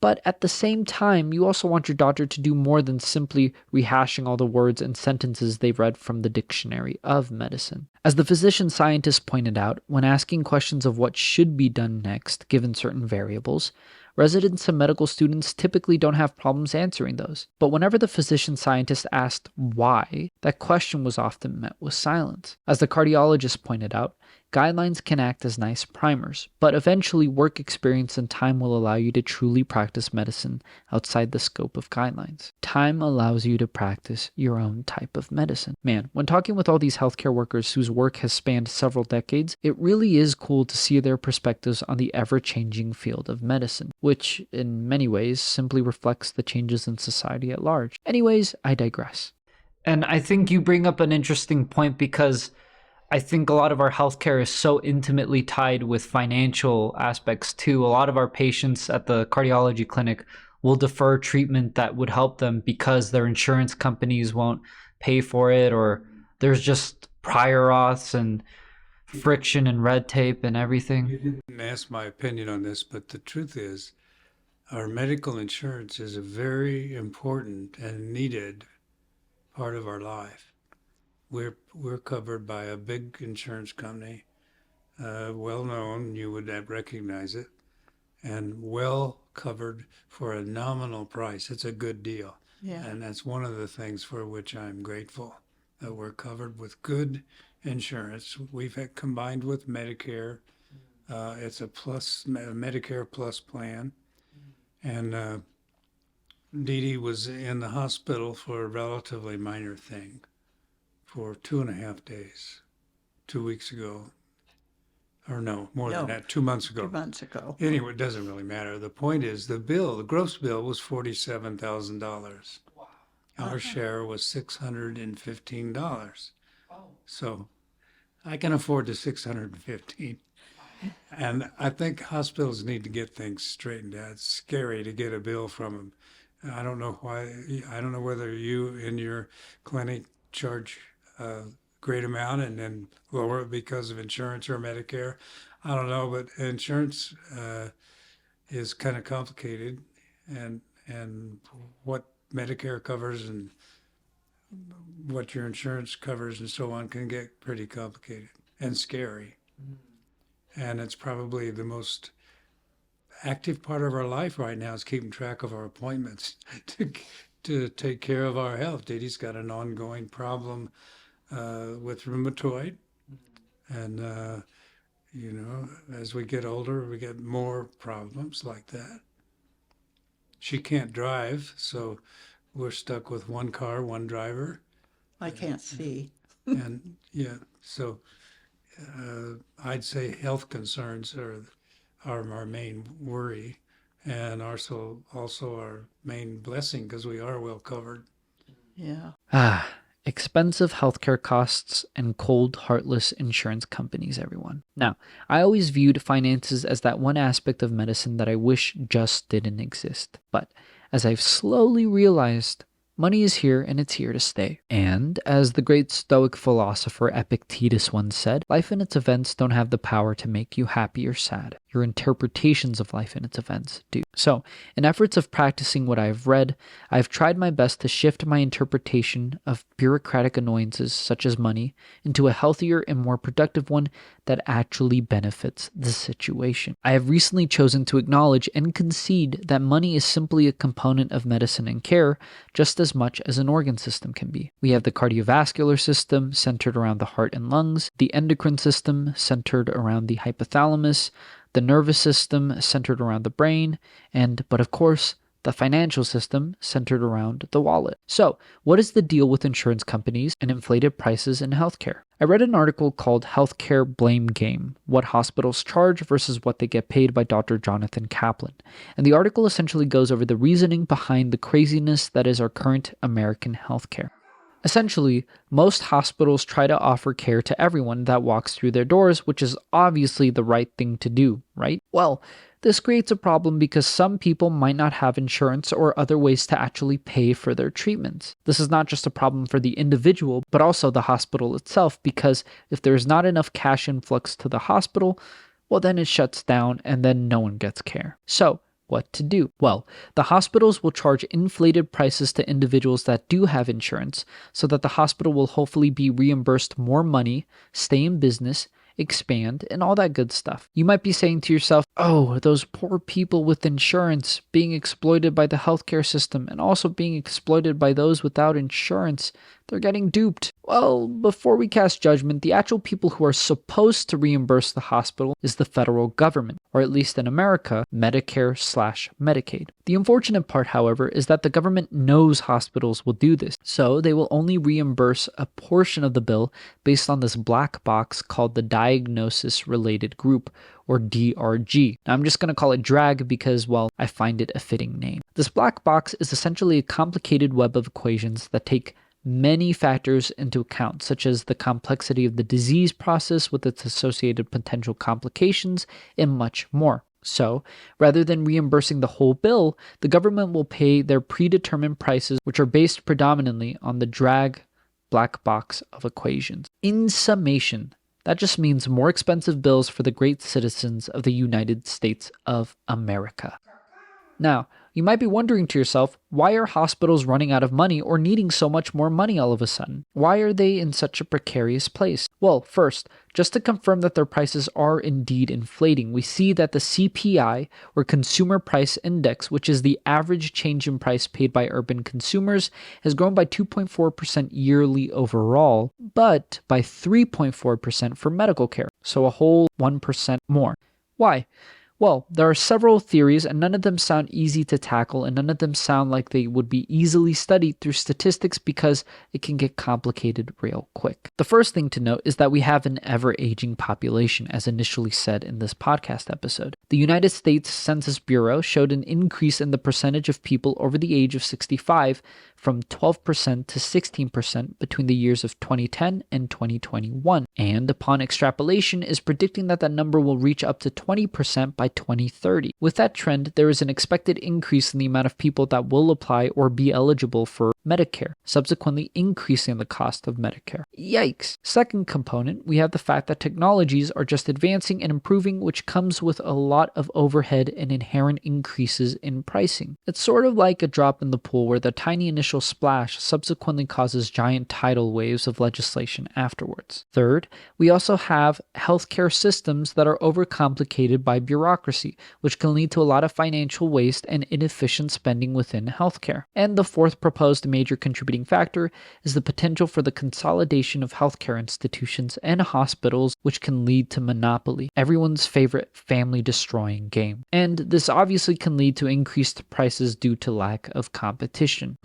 but at the same time, you also want your doctor to do more than simply rehashing all the words and sentences they've read from the dictionary of medicine. As the physician scientist pointed out, when asking questions of what should be done next, given certain variables, residents and medical students typically don't have problems answering those. But whenever the physician scientist asked why, that question was often met with silence. As the cardiologist pointed out, guidelines can act as nice primers, but eventually work experience and time will allow you to truly practice medicine outside the scope of guidelines. Time allows you to practice your own type of medicine. Man, when talking with all these healthcare workers whose work has spanned several decades, it really is cool to see their perspectives on the ever-changing field of medicine, which in many ways simply reflects the changes in society at large. Anyways, I digress. And I think you bring up an interesting point because I think a lot of our healthcare is so intimately tied with financial aspects too. A lot of our patients at the cardiology clinic will defer treatment that would help them because their insurance companies won't pay for it, or there's just prior auths and friction and red tape and everything. You didn't ask my opinion on this, but the truth is, our medical insurance is a very important and needed part of our life. We're covered by a big insurance company, well known, you would recognize it, and well covered for a nominal price. It's a good deal. Yeah. And that's one of the things for which I'm grateful, that we're covered with good insurance. We've had combined with Medicare. It's a Medicare Plus plan. And Dee Dee was in the hospital for a relatively minor thing for 2.5 days, 2 weeks ago. Or no, more than No, that, 2 months ago. 2 months ago. Anyway, it doesn't really matter. The point is the gross bill was $47,000. Our share was $615. So I can afford the 615. And I think hospitals need to get things straightened out. It's scary to get a bill from them. I don't know why. I don't know whether you in your clinic charge a great amount and then lower it because of insurance or Medicare. I don't know, but insurance is kind of complicated, and what Medicare covers and what your insurance covers and so on can get pretty complicated and scary. And it's probably the most active part of our life right now is keeping track of our appointments to take care of our health. Dee Dee's got an ongoing problem with rheumatoid, and as we get older, we get more problems like that. She can't drive, so we're stuck with one car, one driver, I can't see. and yeah, so I'd say health concerns are our main worry, and also our main blessing because we are well covered. Yeah. Expensive healthcare costs and cold, heartless insurance companies, everyone. Now, I always viewed finances as that one aspect of medicine that I wish just didn't exist. But as I've slowly realized, money is here and it's here to stay. And as the great Stoic philosopher Epictetus once said, life and its events don't have the power to make you happy or sad. Your interpretations of life and its events do. So, in efforts of practicing what I've read, I've tried my best to shift my interpretation of bureaucratic annoyances such as money into a healthier and more productive one that actually benefits the situation. I have recently chosen to acknowledge and concede that money is simply a component of medicine and care just as much as an organ system can be. We have the cardiovascular system centered around the heart and lungs, the endocrine system centered around the hypothalamus, the nervous system centered around the brain, but of course, the financial system centered around the wallet. So, what is the deal with insurance companies and inflated prices in healthcare? I read an article called Healthcare Blame Game: What Hospitals Charge versus What They Get Paid by Dr. Jonathan Kaplan. And the article essentially goes over the reasoning behind the craziness that is our current American healthcare. Essentially, most hospitals try to offer care to everyone that walks through their doors, which is obviously the right thing to do, right? Well, this creates a problem because some people might not have insurance or other ways to actually pay for their treatments. This is not just a problem for the individual, but also the hospital itself, because if there's not enough cash influx to the hospital, well, then it shuts down and then no one gets care. So, what to do? Well, the hospitals will charge inflated prices to individuals that do have insurance so that the hospital will hopefully be reimbursed more money, stay in business, expand, and all that good stuff. You might be saying to yourself, oh, those poor people with insurance being exploited by the healthcare system and also being exploited by those without insurance. They're getting duped. Well, before we cast judgment, the actual people who are supposed to reimburse the hospital is the federal government, or at least in America, Medicare/Medicaid. The unfortunate part, however, is that the government knows hospitals will do this, so they will only reimburse a portion of the bill based on this black box called the Diagnosis Related Group, or DRG. Now, I'm just going to call it DRAG because, well, I find it a fitting name. This black box is essentially a complicated web of equations that take many factors into account, such as the complexity of the disease process with its associated potential complications, and much more. So, rather than reimbursing the whole bill, the government will pay their predetermined prices, which are based predominantly on the DRAG black box of equations. In summation, that just means more expensive bills for the great citizens of the United States of America. Now, you might be wondering to yourself, why are hospitals running out of money or needing so much more money all of a sudden? Why are they in such a precarious place? Well, first, just to confirm that their prices are indeed inflating, we see that the CPI, or Consumer Price Index, which is the average change in price paid by urban consumers, has grown by 2.4% yearly overall, but by 3.4% for medical care, so a whole 1% more. Why? Well, there are several theories, and none of them sound easy to tackle, and none of them sound like they would be easily studied through statistics because it can get complicated real quick. The first thing to note is that we have an ever-aging population, as initially said in this podcast episode. The United States Census Bureau showed an increase in the percentage of people over the age of 65 from 12% to 16% between the years of 2010 and 2021, and upon extrapolation is predicting that that number will reach up to 20% by 2030. With that trend, there is an expected increase in the amount of people that will apply or be eligible for Medicare, subsequently increasing the cost of Medicare. Yikes! Second component, we have the fact that technologies are just advancing and improving, which comes with a lot of overhead and inherent increases in pricing. It's sort of like a drop in the pool where the tiny initial splash subsequently causes giant tidal waves of legislation afterwards. Third, we also have healthcare systems that are overcomplicated by bureaucracy, which can lead to a lot of financial waste and inefficient spending within healthcare. And the fourth proposed major contributing factor is the potential for the consolidation of healthcare institutions and hospitals, which can lead to monopoly, everyone's favorite family-destroying game. And this obviously can lead to increased prices due to lack of competition.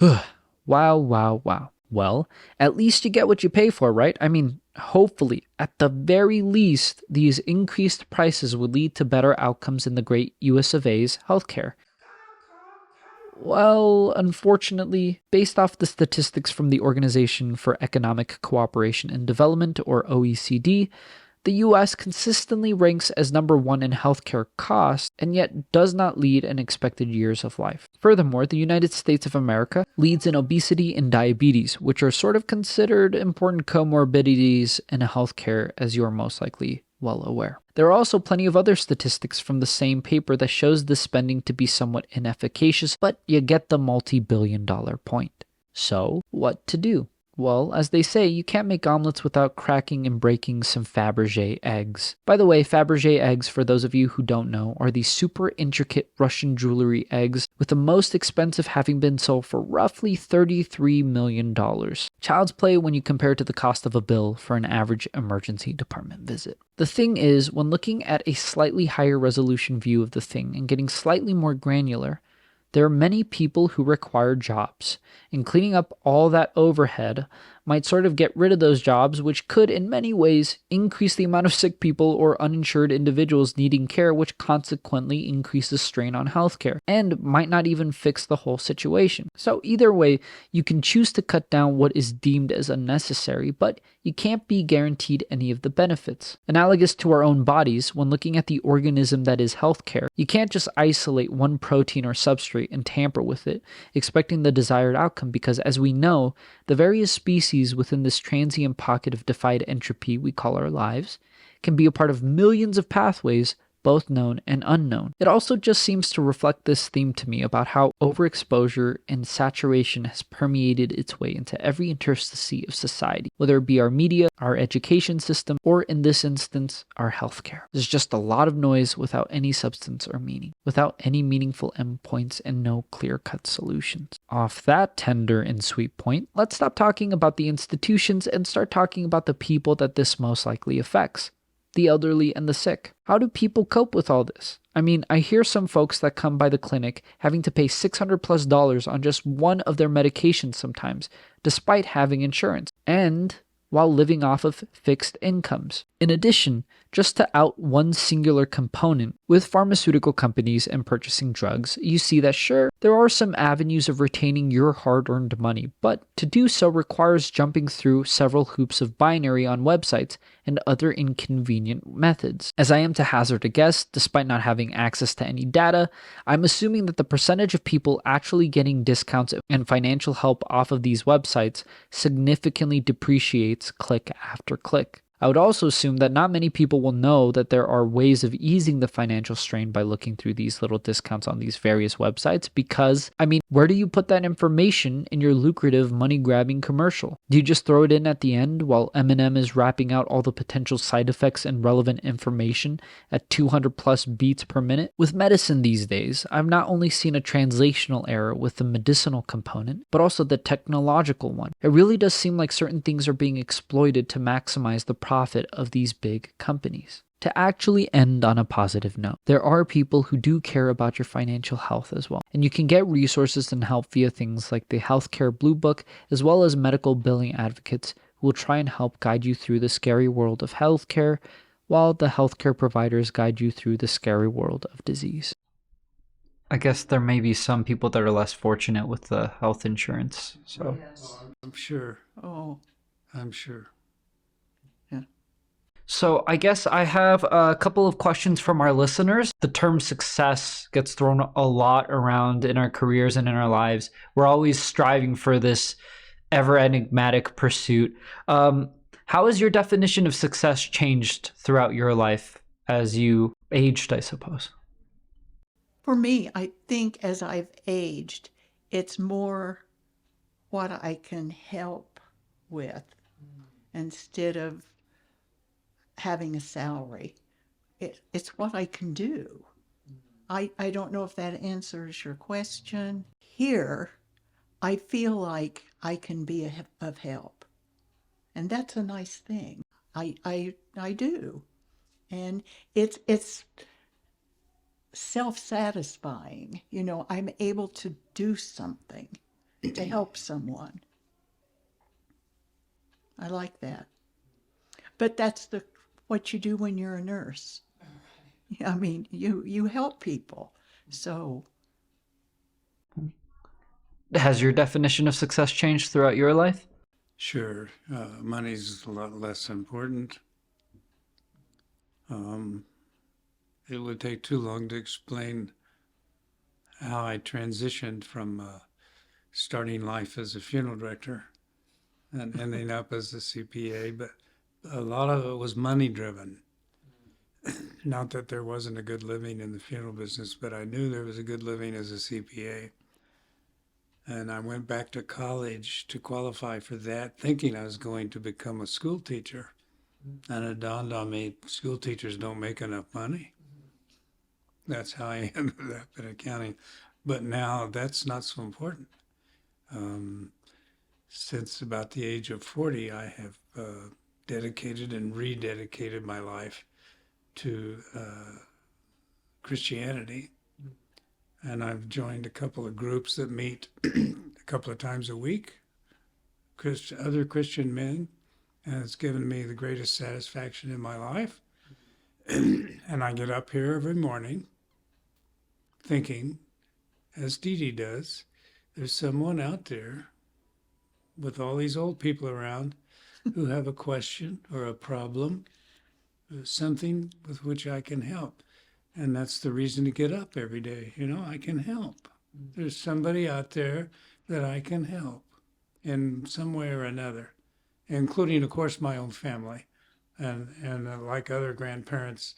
Wow, wow, wow. Well, at least you get what you pay for, right? I mean, hopefully, at the very least, these increased prices would lead to better outcomes in the great US of A's healthcare. Well, unfortunately, based off the statistics from the Organization for Economic Cooperation and Development, or OECD, the US consistently ranks as number one in healthcare costs and yet does not lead in expected years of life. Furthermore, the United States of America leads in obesity and diabetes, which are sort of considered important comorbidities in healthcare, as you are most likely well aware. There are also plenty of other statistics from the same paper that shows this spending to be somewhat inefficacious, but you get the multi-billion-dollar point. So, what to do? Well, as they say, you can't make omelets without cracking and breaking some Fabergé eggs. By the way, Fabergé eggs, for those of you who don't know, are these super intricate Russian jewelry eggs, with the most expensive having been sold for roughly $33 million. Child's play when you compare it to the cost of a bill for an average emergency department visit. The thing is, when looking at a slightly higher resolution view of the thing and getting slightly more granular, there are many people who require jobs, and cleaning up all that overhead might sort of get rid of those jobs, which could, in many ways, increase the amount of sick people or uninsured individuals needing care, which consequently increases strain on healthcare, and might not even fix the whole situation. So either way, you can choose to cut down what is deemed as unnecessary, but you can't be guaranteed any of the benefits. Analogous to our own bodies, when looking at the organism that is healthcare, you can't just isolate one protein or substrate and tamper with it, expecting the desired outcome, because as we know, the various species within this transient pocket of defied entropy we call our lives can be a part of millions of pathways, both known and unknown. It also just seems to reflect this theme to me about how overexposure and saturation has permeated its way into every interstice of society, whether it be our media, our education system, or in this instance, our healthcare. There's just a lot of noise without any substance or meaning, without any meaningful endpoints and no clear-cut solutions. Off that tender and sweet point, let's stop talking about the institutions and start talking about the people that this most likely affects. The elderly and the sick. How do people cope with all this? I mean, I hear some folks that come by the clinic having to pay $600+ on just one of their medications sometimes, despite having insurance, and while living off of fixed incomes. In addition, just to out one singular component, with pharmaceutical companies and purchasing drugs, you see that sure, there are some avenues of retaining your hard-earned money, but to do so requires jumping through several hoops of binary on websites and other inconvenient methods. As I am to hazard a guess, despite not having access to any data, I'm assuming that the percentage of people actually getting discounts and financial help off of these websites significantly depreciates click after click. I would also assume that not many people will know that there are ways of easing the financial strain by looking through these little discounts on these various websites because, I mean, where do you put that information in your lucrative money-grabbing commercial? Do you just throw it in at the end while Eminem is rapping out all the potential side effects and relevant information at 200+ beats per minute? With medicine these days, I've not only seen a translational error with the medicinal component, but also the technological one. It really does seem like certain things are being exploited to maximize the profit of these big companies. To actually end on a positive note, there are people who do care about your financial health as well, and you can get resources and help via things like the Healthcare Blue Book, as well as medical billing advocates who will try and help guide you through the scary world of healthcare, while the healthcare providers guide you through the scary world of disease. I guess there may be some people that are less fortunate with the health insurance, so... Yes. I'm sure. Oh, I'm sure. yeah. So I guess I have a couple of questions from our listeners. The term success gets thrown a lot around in our careers and in our lives. We're always striving for this ever enigmatic pursuit. How has your definition of success changed throughout your life as you aged, I suppose? For me, I think as I've aged, it's more what I can help with instead of having a salary. It's what I can do. I don't know if that answers your question. Here, I feel like I can be of help. And that's a nice thing. I do. And it's self-satisfying. You know, I'm able to do something to help someone. I like that. But that's what you do when you're a nurse. I mean, you help people. So Has your definition of success changed throughout your life? Sure, money's a lot less important. Um, it would take too long to explain how I transitioned from starting life as a funeral director and ending up as a CPA, but a lot of it was money driven. Not that there wasn't a good living in the funeral business, but I knew there was a good living as a CPA. And I went back to college to qualify for that, thinking I was going to become a school teacher. And it dawned on me, school teachers don't make enough money. That's how I ended up in accounting. But now that's not so important. Um, since about the age of 40, I have dedicated and rededicated my life to Christianity. And I've joined a couple of groups that meet a couple of times a week, other Christian men, and it's given me the greatest satisfaction in my life. And I get up here every morning thinking, as Dee Dee does, there's someone out there with all these old people around who have a question or a problem, something with which I can help. And that's the reason to get up every day. You know, I can help. There's somebody out there that I can help in some way or another, including, of course, my own family. And like other grandparents,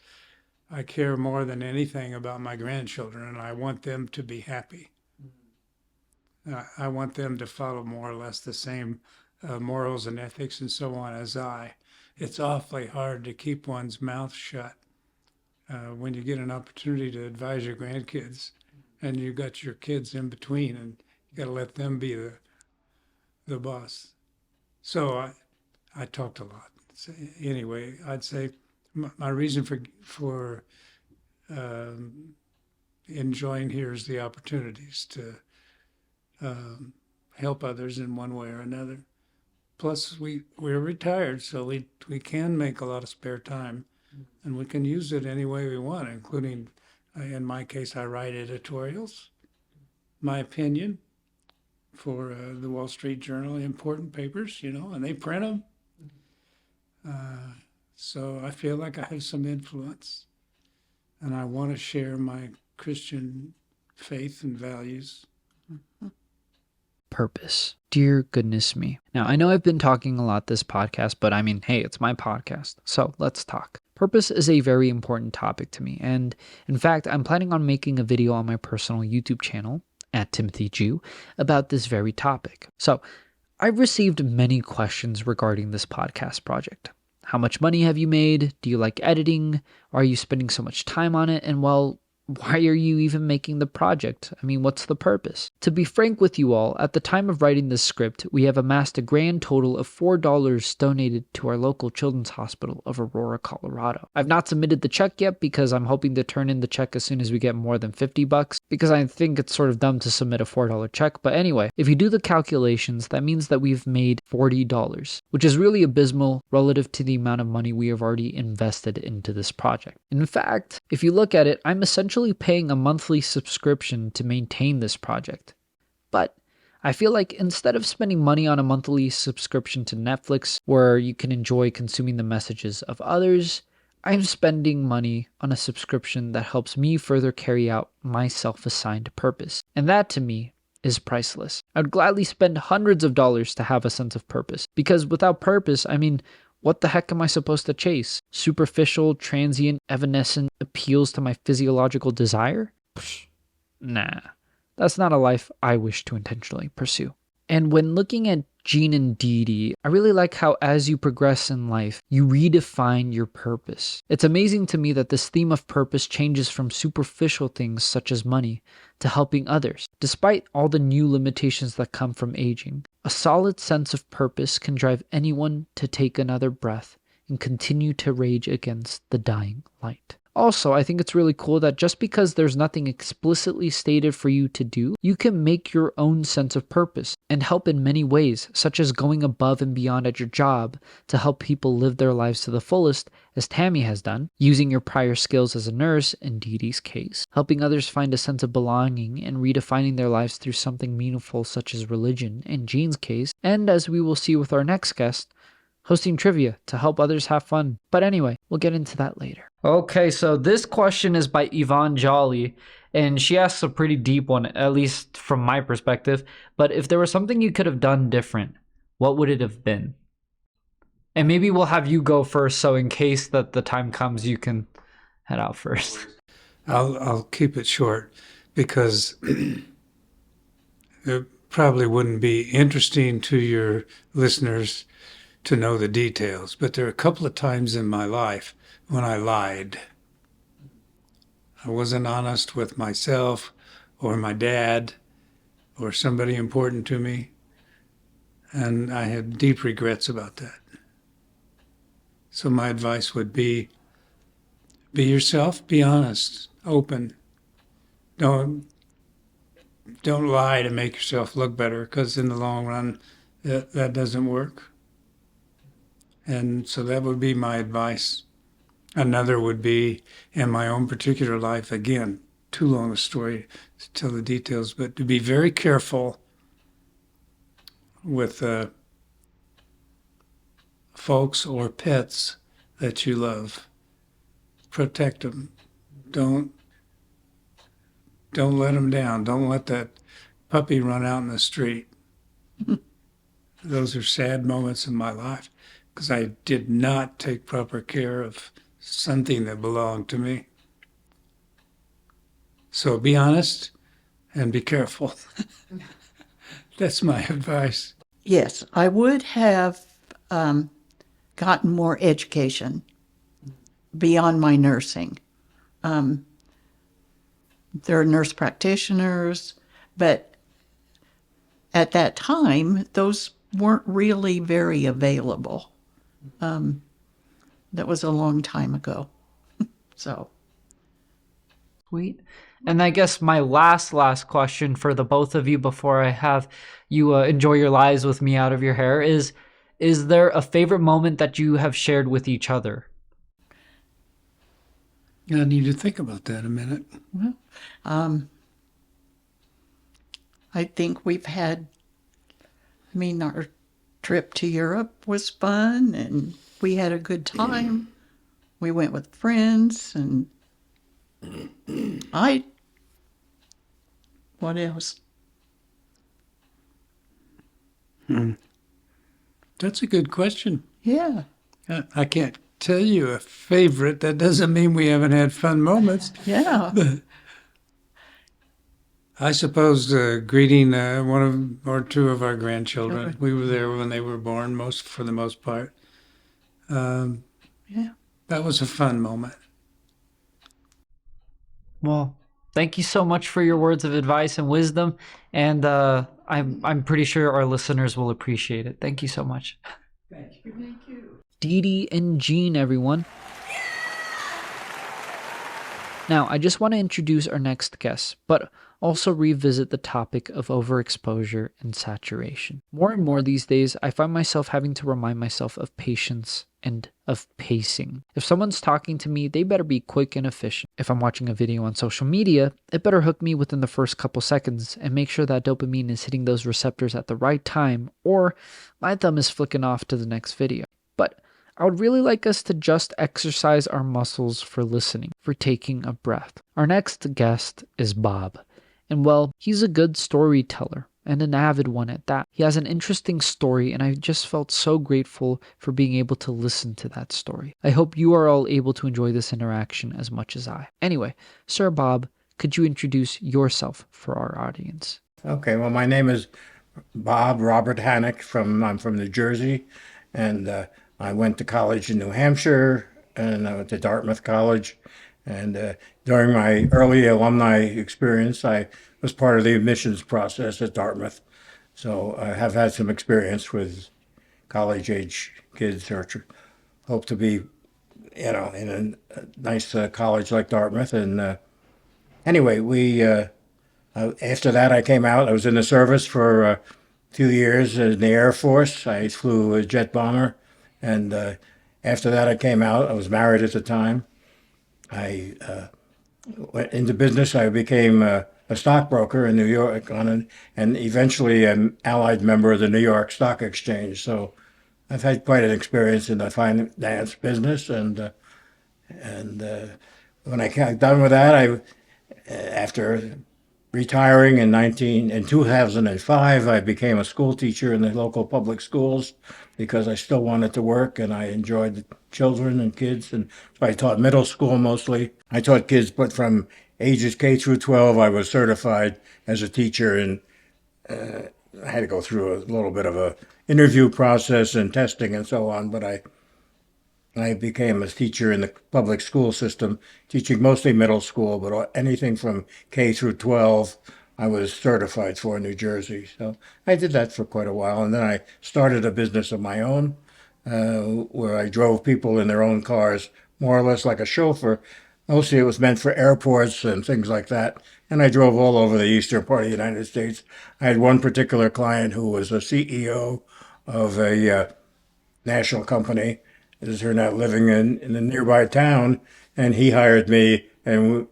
I care more than anything about my grandchildren, and I want them to be happy. I want them to follow more or less the same morals and ethics and so on as I. It's awfully hard to keep one's mouth shut when you get an opportunity to advise your grandkids and you've got your kids in between and you got to let them be the boss. So I talked a lot. So anyway, I'd say my reason for enjoying here is the opportunities to help others in one way or another. Plus, we're retired, so we can make a lot of spare time, and we can use it any way we want, including, in my case, I write editorials, my opinion, for the Wall Street Journal, important papers, you know, and they print them. So I feel like I have some influence, and I want to share my Christian faith and values. Purpose. Dear goodness me. Now, I know I've been talking a lot this podcast, but I mean, hey, it's my podcast, so let's talk. Purpose is a very important topic to me, and in fact, I'm planning on making a video on my personal YouTube channel, at Timothy Jew, about this very topic. So, I've received many questions regarding this podcast project. How much money have you made? Do you like editing? Are you spending so much time on it? And well, why are you even making the project? I mean, what's the purpose? To be frank with you all, at the time of writing this script, we have amassed a grand total of $4 donated to our local children's hospital of Aurora, Colorado. I've not submitted the check yet because I'm hoping to turn in the check as soon as we get more than $50 because I think it's sort of dumb to submit a $4 check. But anyway, if you do the calculations, that means that we've made $40, which is really abysmal relative to the amount of money we have already invested into this project. In fact, if you look at it, I'm essentially paying a monthly subscription to maintain this project. But I feel like instead of spending money on a monthly subscription to Netflix where you can enjoy consuming the messages of others, I'm spending money on a subscription that helps me further carry out my self-assigned purpose. And that to me is priceless. I'd gladly spend hundreds of dollars to have a sense of purpose. Because without purpose, I mean, what the heck am I supposed to chase? Superficial, transient, evanescent appeals to my physiological desire? Psh, nah, that's not a life I wish to intentionally pursue. And when looking at Gene and Dee Dee, I really like how as you progress in life, you redefine your purpose. It's amazing to me that this theme of purpose changes from superficial things such as money to helping others. Despite all the new limitations that come from aging, a solid sense of purpose can drive anyone to take another breath and continue to rage against the dying light. Also, I think it's really cool that just because there's nothing explicitly stated for you to do, you can make your own sense of purpose and help in many ways, such as going above and beyond at your job to help people live their lives to the fullest, as Tammy has done, using your prior skills as a nurse in Dee Dee's case, helping others find a sense of belonging and redefining their lives through something meaningful such as religion in Jean's case, and as we will see with our next guest, hosting trivia to help others have fun. But anyway, we'll get into that later. Okay, so this question is by Yvonne Jolly, and she asks a pretty deep one, at least from my perspective. But if there was something you could have done different, what would it have been? And maybe we'll have you go first, so in case that the time comes, you can head out first. I'll keep it short because it probably wouldn't be interesting to your listeners to know the details, but there are a couple of times in my life when I lied. I wasn't honest with myself or my dad or somebody important to me, and I had deep regrets about that. So my advice would be yourself, be honest, open. Don't lie to make yourself look better, because in the long run, that doesn't work. And so that would be my advice. Another would be in my own particular life, again, too long a story to tell the details, but to be very careful with folks or pets that you love. Protect them. Don't let them down. Don't let that puppy run out in the street. Those are sad moments in my life because I did not take proper care of something that belonged to me. So be honest and be careful. That's my advice. Yes, I would have gotten more education beyond my nursing. There are nurse practitioners, but at that time, those weren't really very available. That was a long time ago. So, Sweet. And I guess my last question for the both of you before I have you enjoy your lives with me out of your hair is there a favorite moment that you have shared with each other? I need to think about that a minute. well, I think our trip to Europe was fun and we had a good time. We went with friends and what else? That's a good question. Yeah. I can't tell you a favorite. That doesn't mean we haven't had fun moments. Yeah. I suppose greeting one of or two of our grandchildren. We were there when they were born, for the most part. Yeah. That was a fun moment. Well, thank you so much for your words of advice and wisdom, and I'm pretty sure our listeners will appreciate it. Thank you so much. Thank you. Thank you. Dee Dee and Jean, everyone. Now, I just want to introduce our next guest, but also revisit the topic of overexposure and saturation. More and more these days, I find myself having to remind myself of patience and of pacing. If someone's talking to me, they better be quick and efficient. If I'm watching a video on social media, it better hook me within the first couple seconds and make sure that dopamine is hitting those receptors at the right time, or my thumb is flicking off to the next video. But I would really like us to just exercise our muscles for listening, for taking a breath. Our next guest is Bob. And well, he's a good storyteller, and an avid one at that. He has an interesting story, and I just felt so grateful for being able to listen to that story. I hope you are all able to enjoy this interaction as much as I. Anyway, Sir Bob, could you introduce yourself for our audience? Okay, well, my name is Bob Robert Hannock. I'm from New Jersey, and I went to college in New Hampshire, and I went to Dartmouth College. And during my early alumni experience, I was part of the admissions process at Dartmouth. So I have had some experience with college-age kids who hope to be in a nice college like Dartmouth. And anyway, we after that I came out. I was in the service for 2 years in the Air Force. I flew a jet bomber, and after that I came out. I was married at the time. I went into business. I became a stockbroker in New York and eventually an allied member of the New York Stock Exchange. So I've had quite an experience in the finance business, and when I got done with that, after retiring in 2005, I became a school teacher in the local public schools because I still wanted to work and I enjoyed the children and kids, and so I taught middle school mostly. I taught kids, but from ages K through 12, I was certified as a teacher, and I had to go through a little bit of a interview process and testing and so on, but I became a teacher in the public school system, teaching mostly middle school, but anything from K through 12, I was certified for in New Jersey. So I did that for quite a while. And then I started a business of my own where I drove people in their own cars, more or less like a chauffeur. Mostly it was meant for airports and things like that. And I drove all over the eastern part of the United States. I had one particular client who was a CEO of a national company is here now living in a nearby town, and he hired me. And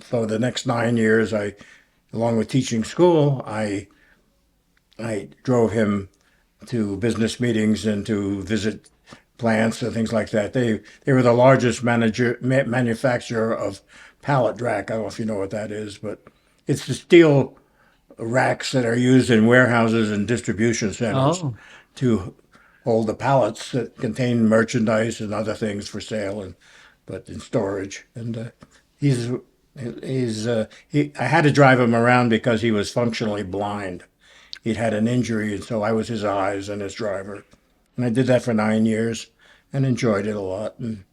for the next 9 years, along with teaching school, I drove him to business meetings and to visit plants and things like that. They were the largest manufacturer of pallet rack. I don't know if you know what that is, but it's the steel racks that are used in warehouses and distribution centers Oh, to hold the pallets that contain merchandise and other things for sale and but in storage. And he's I had to drive him around because he was functionally blind. He'd had an injury, and so I was his eyes and his driver. And I did that for 9 years and enjoyed it a lot. And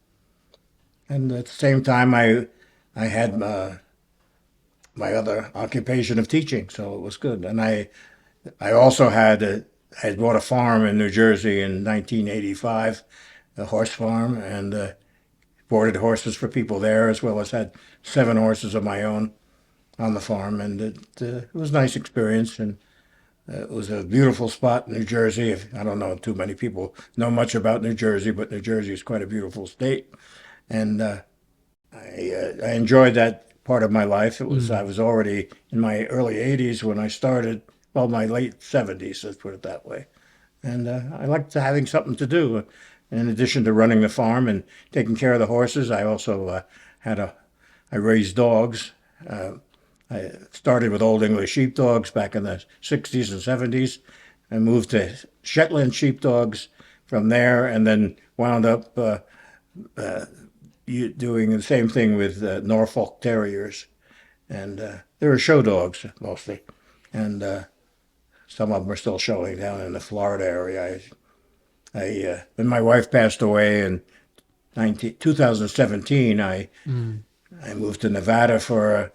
at the same time, I had my other occupation of teaching, so it was good. And I also I had bought a farm in New Jersey in 1985, a horse farm, and boarded horses for people there, as well as had 7 horses of my own on the farm. And it was a nice experience, and it was a beautiful spot in New Jersey. I don't know too many people know much about New Jersey, but New Jersey is quite a beautiful state, and I enjoyed that part of my life. I mm. was already in my early 80s when I started. Well, my late 70s, let's put it that way. And I liked having something to do. In addition to running the farm and taking care of the horses, I also had a I raised dogs. Uh, I started with Old English sheepdogs back in the 60s and 70s, and moved to Shetland sheepdogs from there, and then wound up doing the same thing with Norfolk Terriers, and they were show dogs mostly, and some of them are still showing down in the Florida area. When my wife passed away in 2017, Mm. I moved to Nevada for a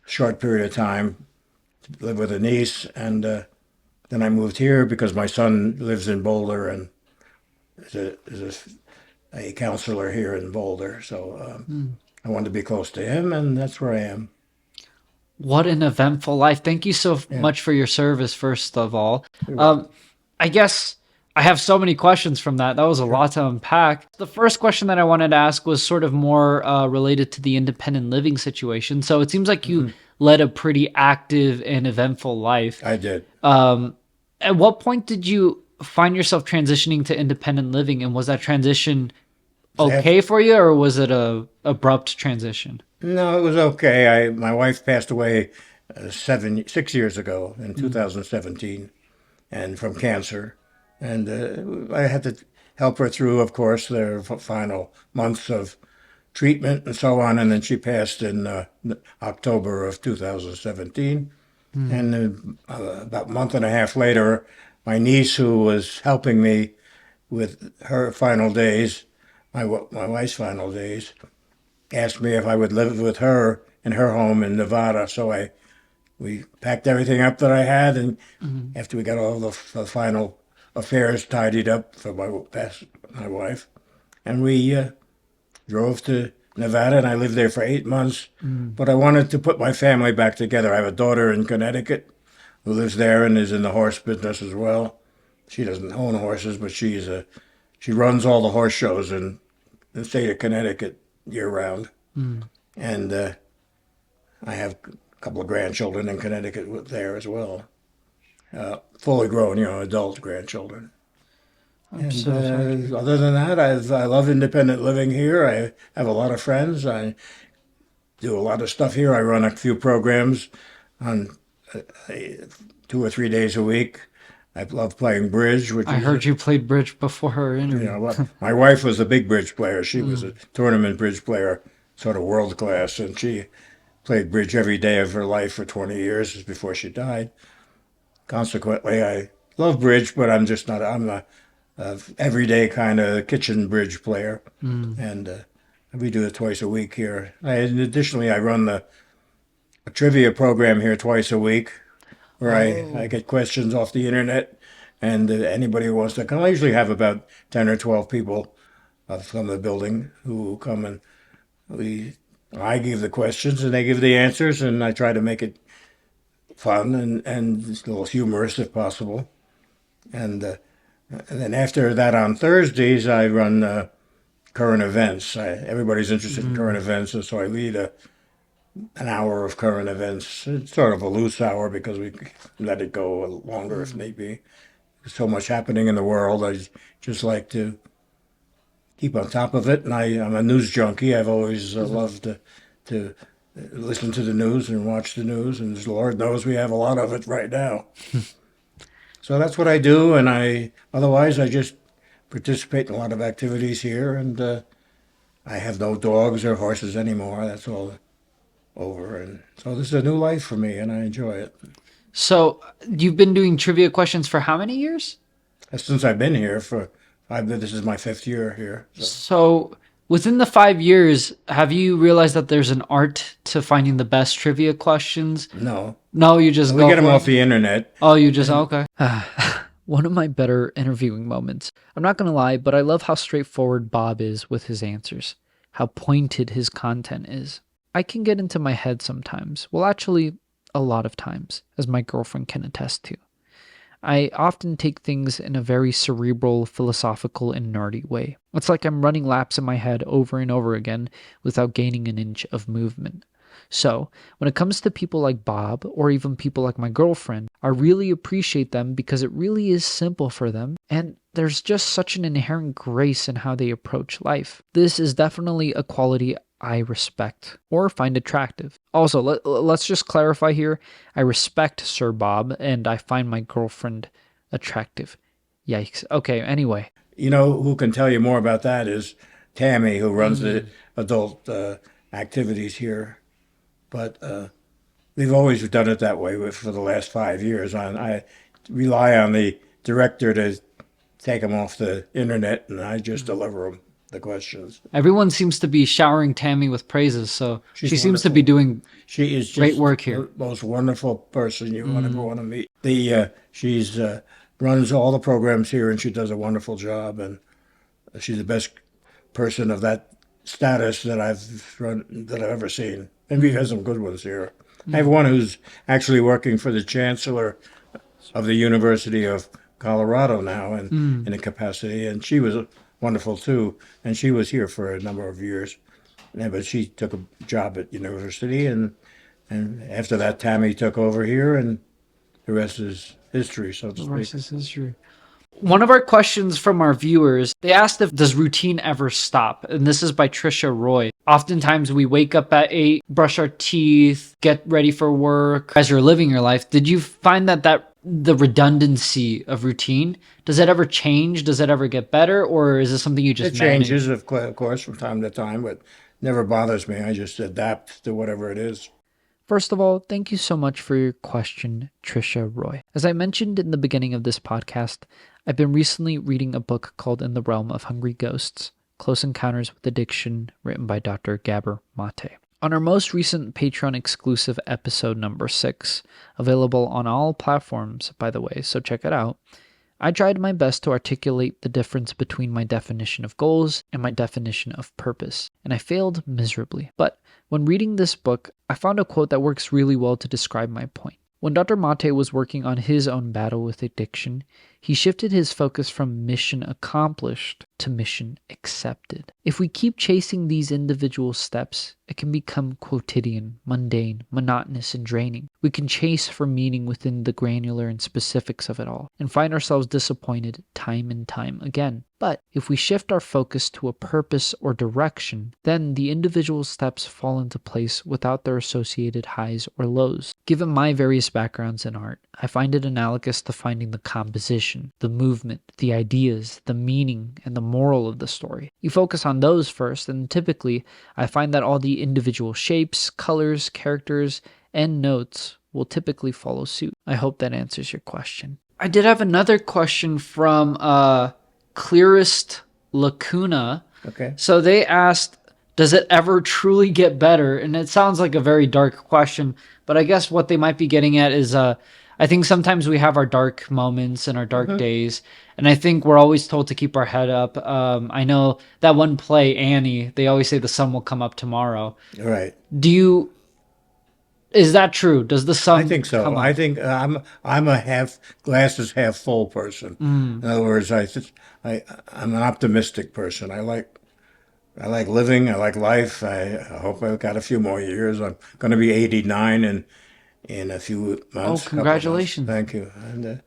short period of time to live with a niece, and then I moved here because my son lives in Boulder and is a counselor here in Boulder. So Mm. I wanted to be close to him, and that's where I am. What an eventful life. Thank you so Yeah, much for your service, first of all. you're Um, welcome. I guess I have so many questions from that. That was a Sure. lot to unpack. The first question that I wanted to ask was sort of more related to the independent living situation. So it seems like you Hmm. led a pretty active and eventful life. I did. Um, at what point did you find yourself transitioning to independent living, and was that transition okay for you, or was it a abrupt transition? No, it was okay. My wife passed away 6 years ago in Mm. 2017, and from cancer, and I had to help her through, of course, the final months of treatment and so on. And then she passed in October of 2017, Mm. and about a month and a half later, my niece, who was helping me with her final days, my wife's final days, asked me if I would live with her in her home in Nevada. So we packed everything up that I had, and Mm. after we got all the final affairs tidied up for my wife, and we drove to Nevada, and I lived there for 8 months. Mm. But I wanted to put my family back together. I have a daughter in Connecticut who lives there and is in the horse business as well. She doesn't own horses, but she runs all the horse shows in the state of Connecticut year round. Mm. And I have a couple of grandchildren in Connecticut there as well, fully grown, adult grandchildren. I'm And so sorry to hear that. other than that, I love independent living here. I have a lot of friends. I do a lot of stuff here. I run a few programs on 2 or 3 days a week. I love playing bridge, which I is, heard you played bridge before our interview. my wife was a big bridge player. She was Mm. a tournament bridge player, sort of world class, and she played bridge every day of her life for 20 years before she died. Consequently, I love bridge, but I'm a everyday kind of kitchen bridge player, Mm. and we do it twice a week here. Additionally, I run a trivia program here twice a week, where I Oh. get questions off the internet, and anybody who wants to come. I usually have about 10 or 12 people from the building who come, and we I give the questions and they give the answers, and I try to make it fun and a little humorous if possible. And then after that on Thursdays, I run current events. Everybody's interested in current Mm. events, and so I lead an hour of current events. It's sort of a loose hour because we let it go longer if Mm. need be. There's so much happening in the world. I just like to keep on top of it, and I'm a news junkie. I've always loved to listen to the news and watch the news, and Lord knows we have a lot of it right now. So that's what I do, and otherwise I just participate in a lot of activities here, and I have no dogs or horses anymore. That's all over, and so this is a new life for me, and I enjoy it. So you've been doing trivia questions for how many years? Since I've been here this is my 5th year here. So So within the 5 years, have you realized that there's an art to finding the best trivia questions? no, No, you just we go get them for off it. the internet. Oh, you just And okay. One of my better interviewing moments. I'm not gonna lie, but I love how straightforward Bob is with his answers, how pointed his content is. I can get into my head sometimes. Well, actually, a lot of times, as my girlfriend can attest to. I often take things in a very cerebral, philosophical, and nerdy way. It's like I'm running laps in my head over and over again without gaining an inch of movement. So, when it comes to people like Bob, or even people like my girlfriend, I really appreciate them because it really is simple for them, and there's just such an inherent grace in how they approach life. This is definitely a quality I respect or find attractive. Also, let's just clarify here. I respect Sir Bob and I find my girlfriend attractive. Yikes. Okay, anyway. you know who can tell you more about that is Tammy, who runs the Mm. adult activities here. But we've always done it that way for the last 5 years. I rely on the director to take them off the internet, and I just deliver them the questions. Everyone seems to be showering Tammy with praises, so She's she seems to be wonderful. doing She is great just work here. the most wonderful person you ever Mm. want to meet. She's runs all the programs here, and she does a wonderful job. And she's the best person of that status that I've ever seen. And we've had some good ones here. I have one who's actually working for the chancellor of the University of Colorado now, and Mm. in a capacity, and she was wonderful too. And she was here for a number of years, but she took a job at university, and after that, Tammy took over here, and the rest is history, so to The speak. rest is history. One of our questions from our viewers, they asked if does routine ever stop? And this is by Trisha Roy. Oftentimes we wake up at 8, brush our teeth, get ready for work. As you're living your life, did you find that the redundancy of routine, does it ever change? Does it ever get better? Or is it something you just It changes, manage? of course, from time to time, but never bothers me. I just adapt to whatever it is. First of all, thank you so much for your question, Trisha Roy. As I mentioned in the beginning of this podcast, I've been recently reading a book called In the Realm of Hungry Ghosts, Close Encounters with Addiction, written by Dr. Gabor Mate. On our most recent Patreon exclusive episode number 6, available on all platforms, by the way, so check it out, I tried my best to articulate the difference between my definition of goals and my definition of purpose, and I failed miserably. But when reading this book, I found a quote that works really well to describe my point. When Dr. Mate was working on his own battle with addiction, he shifted his focus from mission accomplished to mission accepted. If we keep chasing these individual steps, it can become quotidian, mundane, monotonous, and draining. We can chase for meaning within the granular and specifics of it all, and find ourselves disappointed time and time again. But if we shift our focus to a purpose or direction, then the individual steps fall into place without their associated highs or lows. Given my various backgrounds in art, I find it analogous to finding the composition, the movement, the ideas, the meaning, and the moral of the story. You focus on those first, and typically I find that all the individual shapes, colors, characters, and notes will typically follow suit. I hope that answers your question. I did have another question from Clearest Lacuna. Okay. So they asked, does it ever truly get better? And it sounds like a very dark question, but I guess what they might be getting at is I think sometimes we have our dark moments and our dark days, and I think we're always told to keep our head up. I know that one play, Annie, they always say the sun will come up tomorrow. Right. Is that true? Does the sun I think so. come up? I think I'm a half glasses half full person. In other words, I'm an optimistic person. I like living. I like life. I hope I've got a few more years. I'm going to be 89 in a few months. Oh, couple months. congratulations. Thank you. And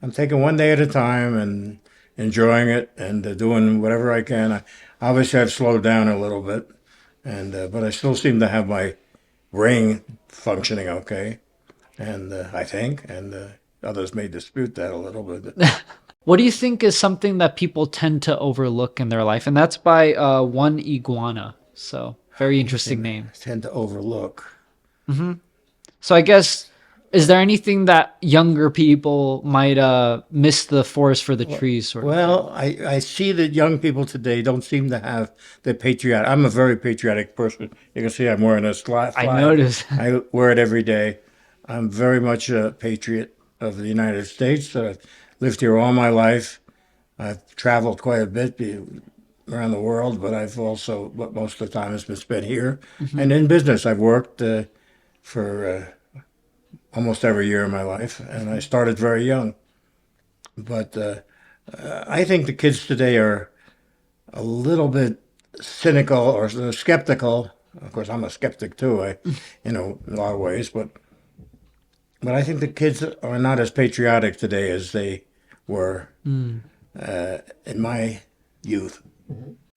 I'm taking one day at a time and enjoying it and doing whatever I can. Obviously, I've slowed down a little bit, but I still seem to have my brain functioning okay, and I think, and others may dispute that a little bit. What do you think is something that people tend to overlook in their life? And that's by One Iguana. So very interesting name. I tend to overlook. So I guess, is there anything that younger people might miss the forest for the trees? Sort of? Well, I see that young people today don't seem to have the patriotic. I'm a very patriotic person. You can see I'm wearing a flag. I noticed. I wear it every day. I'm very much a patriot of the United States. I've lived here all my life. I've traveled quite a bit around the world, but but most of the time has been spent here. And in business, I've worked for almost every year of my life, and I started very young. But I think the kids today are a little bit cynical or skeptical. Of course, I'm a skeptic too. In a lot of ways, but I think the kids are not as patriotic today as they were in my youth.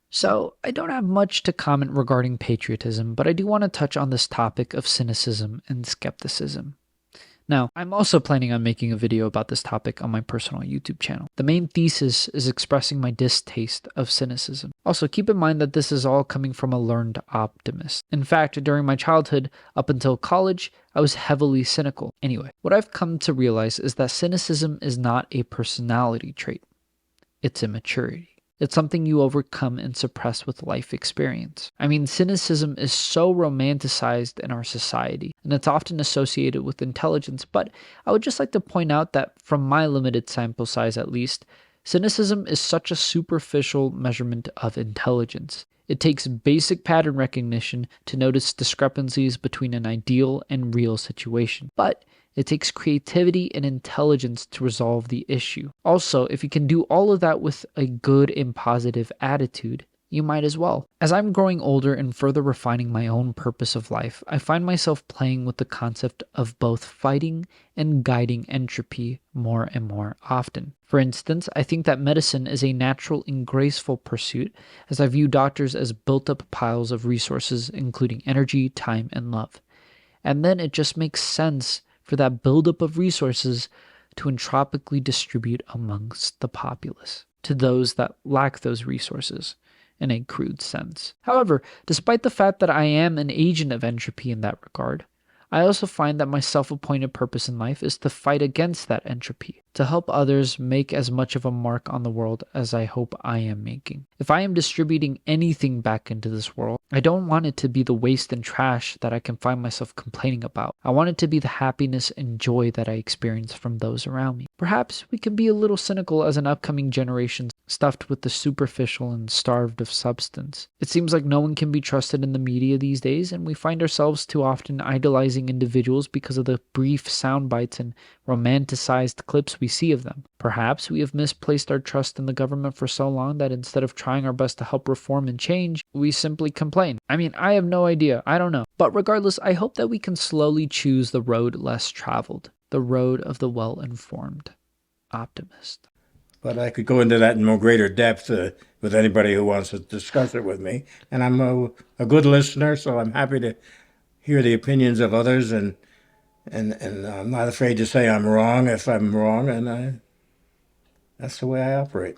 So I don't have much to comment regarding patriotism, but I do want to touch on this topic of cynicism and skepticism. Now, I'm also planning on making a video about this topic on my personal YouTube channel. The main thesis is expressing my distaste of cynicism. Also, keep in mind that this is all coming from a learned optimist. In fact, during my childhood, up until college, I was heavily cynical. Anyway, what I've come to realize is that cynicism is not a personality trait. It's immaturity. It's something you overcome and suppress with life experience. I mean, cynicism is so romanticized in our society, and it's often associated with intelligence, but I would just like to point out that from my limited sample size at least, cynicism is such a superficial measurement of intelligence. It takes basic pattern recognition to notice discrepancies between an ideal and real situation, but it takes creativity and intelligence to resolve the issue. Also, if you can do all of that with a good and positive attitude, you might as well. As I'm growing older and further refining my own purpose of life, I find myself playing with the concept of both fighting and guiding entropy more and more often. For instance, I think that medicine is a natural and graceful pursuit, as I view doctors as built-up piles of resources, including energy, time, and love. And then it just makes sense for that buildup of resources to entropically distribute amongst the populace, to those that lack those resources, in a crude sense. However, despite the fact that I am an agent of entropy in that regard, I also find that my self-appointed purpose in life is to fight against that entropy. to help others make as much of a mark on the world as I hope I am making. If I am distributing anything back into this world, I don't want it to be the waste and trash that I can find myself complaining about. I want it to be the happiness and joy that I experience from those around me. Perhaps we can be a little cynical as an upcoming generation stuffed with the superficial and starved of substance. It seems like no one can be trusted in the media these days, and we find ourselves too often idolizing individuals because of the brief sound bites and romanticized clips we see of them. Perhaps we have misplaced our trust in the government for so long that instead of trying our best to help reform and change, we simply complain. I mean, I have no idea. I don't know. But regardless, I hope that we can slowly choose the road less traveled, the road of the well-informed optimist. But I could go into that in more greater depth with anybody who wants to discuss it with me. And I'm a good listener, so I'm happy to hear the opinions of others, and I'm not afraid to say I'm wrong if I'm wrong, and that's the way I operate.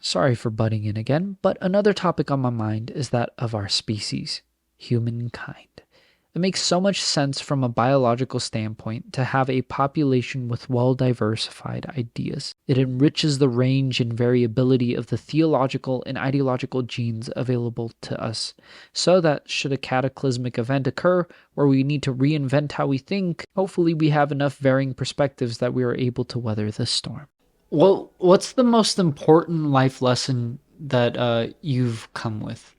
Sorry for butting in again, but another topic on my mind is that of our species, humankind. It makes so much sense from a biological standpoint to have a population with well-diversified ideas. It enriches the range and variability of the theological and ideological genes available to us, so that should a cataclysmic event occur where we need to reinvent how we think, hopefully we have enough varying perspectives that we are able to weather the storm. Well, what's the most important life lesson that you've come with?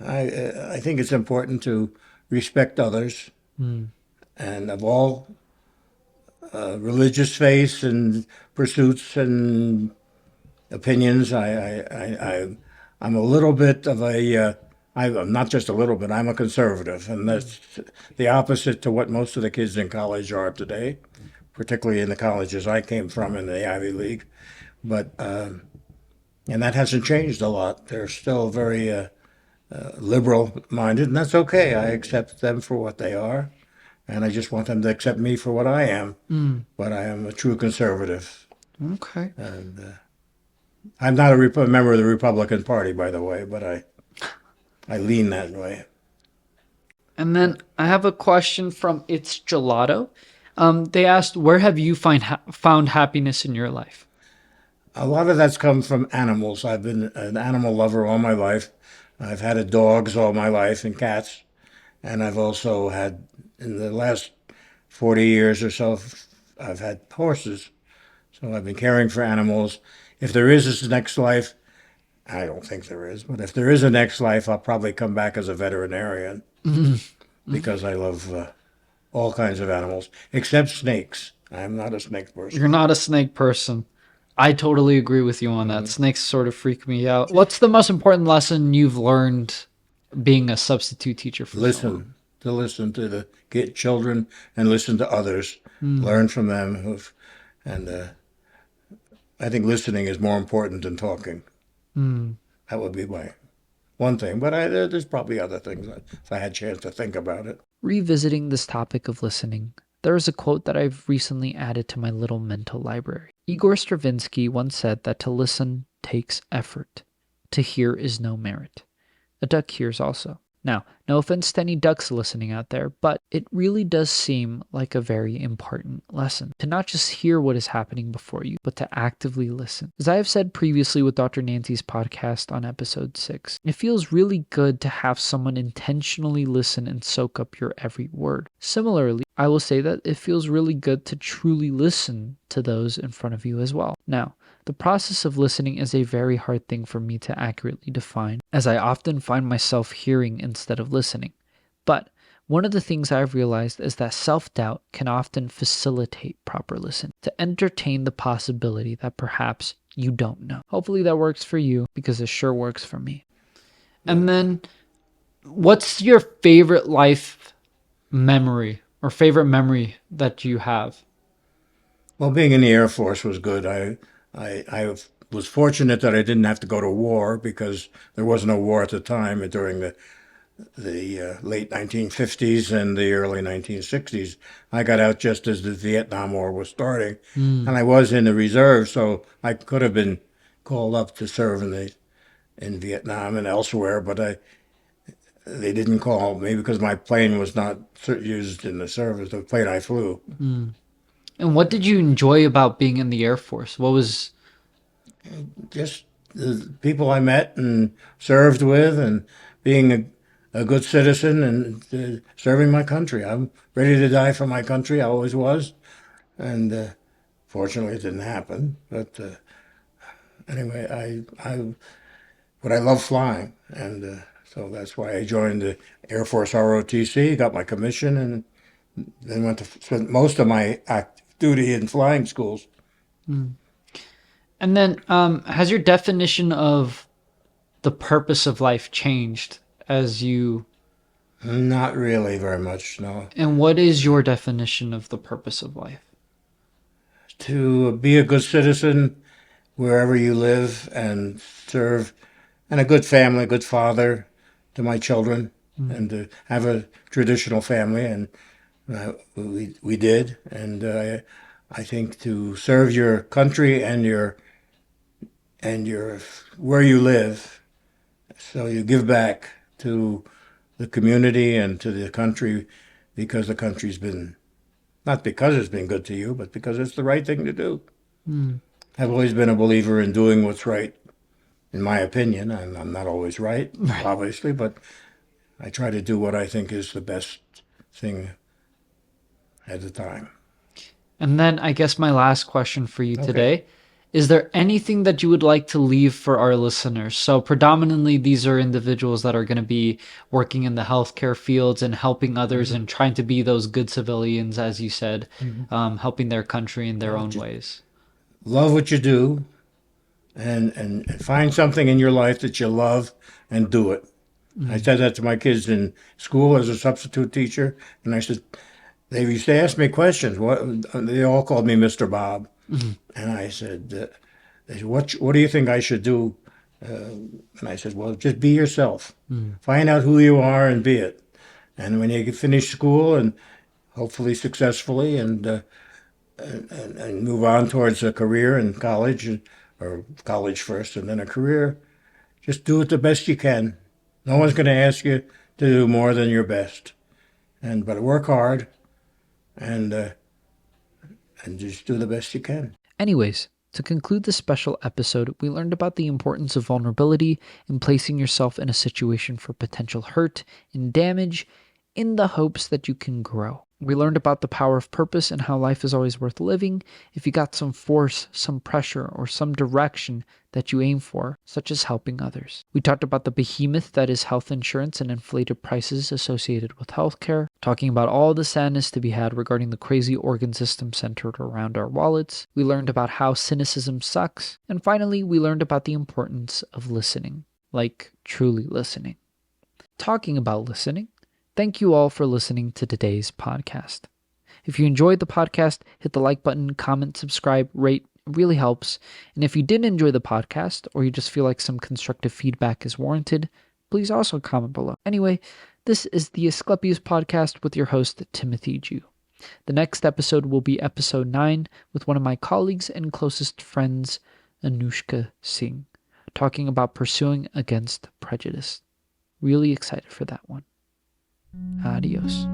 I think it's important to respect others, and of all religious faiths and pursuits and opinions. I'm a little bit of I'm not just a little bit, I'm a conservative, and that's the opposite to what most of the kids in college are today, particularly in the colleges I came from in the Ivy League. But and that hasn't changed a lot. They're still very liberal minded, and that's okay. I accept them for what they are, and I just want them to accept me for what I am. But I am a true conservative, Okay. and I'm not a member of the Republican Party, by the way, but I lean that way. And then I have a question from It's Gelato. They asked, where have you found happiness in your life? A lot of that's come from animals. I've been an animal lover all my life. I've had dogs all my life and cats, and I've also had, in the last 40 years or so, I've had horses. So I've been caring for animals. If there is this next life, I don't think there is, but if there is a next life, I'll probably come back as a veterinarian because I love all kinds of animals, except snakes. I'm not a snake person. You're not a snake person. I totally agree with you on that. Snakes sort of freak me out. What's the most important lesson you've learned being a substitute teacher for so long? Listen to the get children and listen to others, learn from them, and I think listening is more important than talking. That would be my one thing, but there's probably other things if I had a chance to think about it. Revisiting this topic of listening, there is a quote that I've recently added to my little mental library. Igor Stravinsky once said that to listen takes effort. To hear is no merit. A duck hears also. Now, no offense to any ducks listening out there, but it really does seem like a very important lesson to not just hear what is happening before you, but to actively listen. As I have said previously with Dr. Nancy's podcast on episode 6, it feels really good to have someone intentionally listen and soak up your every word. Similarly, I will say that it feels really good to truly listen to those in front of you as well. Now, the process of listening is a very hard thing for me to accurately define, as I often find myself hearing instead of listening. But one of the things I've realized is that self-doubt can often facilitate proper listening, to entertain the possibility that perhaps you don't know. Hopefully that works for you, because it sure works for me. And then, what's your favorite life memory, or favorite memory that you have? Well, being in the Air Force was good. I was fortunate that I didn't have to go to war because there was no war at the time during the late 1950s and the early 1960s. I got out just as the Vietnam War was starting, and I was in the reserve, so I could have been called up to serve in Vietnam and elsewhere, but they didn't call me because my plane was not used in the service, the plane I flew. And what did you enjoy about being in the Air Force? What was Just the people I met and served with, and being a good citizen and serving my country. I'm ready to die for my country. I always was, and fortunately, it didn't happen. But anyway, but I love flying, and so that's why I joined the Air Force ROTC, got my commission, and then went to spend most of my active duty in flying schools. and then has your definition of the purpose of life changed as you Not really very much, no. and what is your definition of the purpose of life? To be a good citizen wherever you live and serve, and a good family, good father to my children, and to have a traditional family, and we did, and I think to serve your country and your where you live, so you give back to the community and to the country because the country's been not because it's been good to you, but because it's the right thing to do. Mm. I've always been a believer in doing what's right, in my opinion. I'm not always right, Right. obviously, but I try to do what I think is the best thing at the time. And then I guess my last question for you Okay. today, is there anything that you would like to leave for our listeners? So predominantly these are individuals that are going to be working in the healthcare fields and helping others and trying to be those good civilians, as you said, helping their country in their Well, own just ways. love what you do, and find something in your life that you love and do it. I said that to my kids in school as a substitute teacher, and I said, they used to ask me questions. They all called me Mr. Bob, and I said, they said, what do you think I should do? And I said, well, just be yourself. Find out who you are and be it. And when you finish school and hopefully successfully, and move on towards a career in college, or college first and then a career, just do it the best you can. No one's going to ask you to do more than your best, but work hard and just do the best you can. Anyways, to conclude this special episode, we learned about the importance of vulnerability in placing yourself in a situation for potential hurt and damage in the hopes that you can grow. We learned about the power of purpose and how life is always worth living if you got some force, some pressure, or some direction that you aim for, such as helping others. We talked about the behemoth that is health insurance and inflated prices associated with healthcare, talking about all the sadness to be had regarding the crazy organ system centered around our wallets. We learned about how cynicism sucks. And finally, we learned about the importance of listening, like truly listening. Talking about listening, thank you all for listening to today's podcast. If you enjoyed the podcast, hit the like button, comment, subscribe, rate. It really helps. And if you didn't enjoy the podcast, or you just feel like some constructive feedback is warranted, please also comment below. Anyway, this is the Asclepius podcast with your host, Timothy Jew. The next episode will be episode 9 with one of my colleagues and closest friends, Anushka Singh, talking about pursuing against prejudice. Really excited for that one. Adios.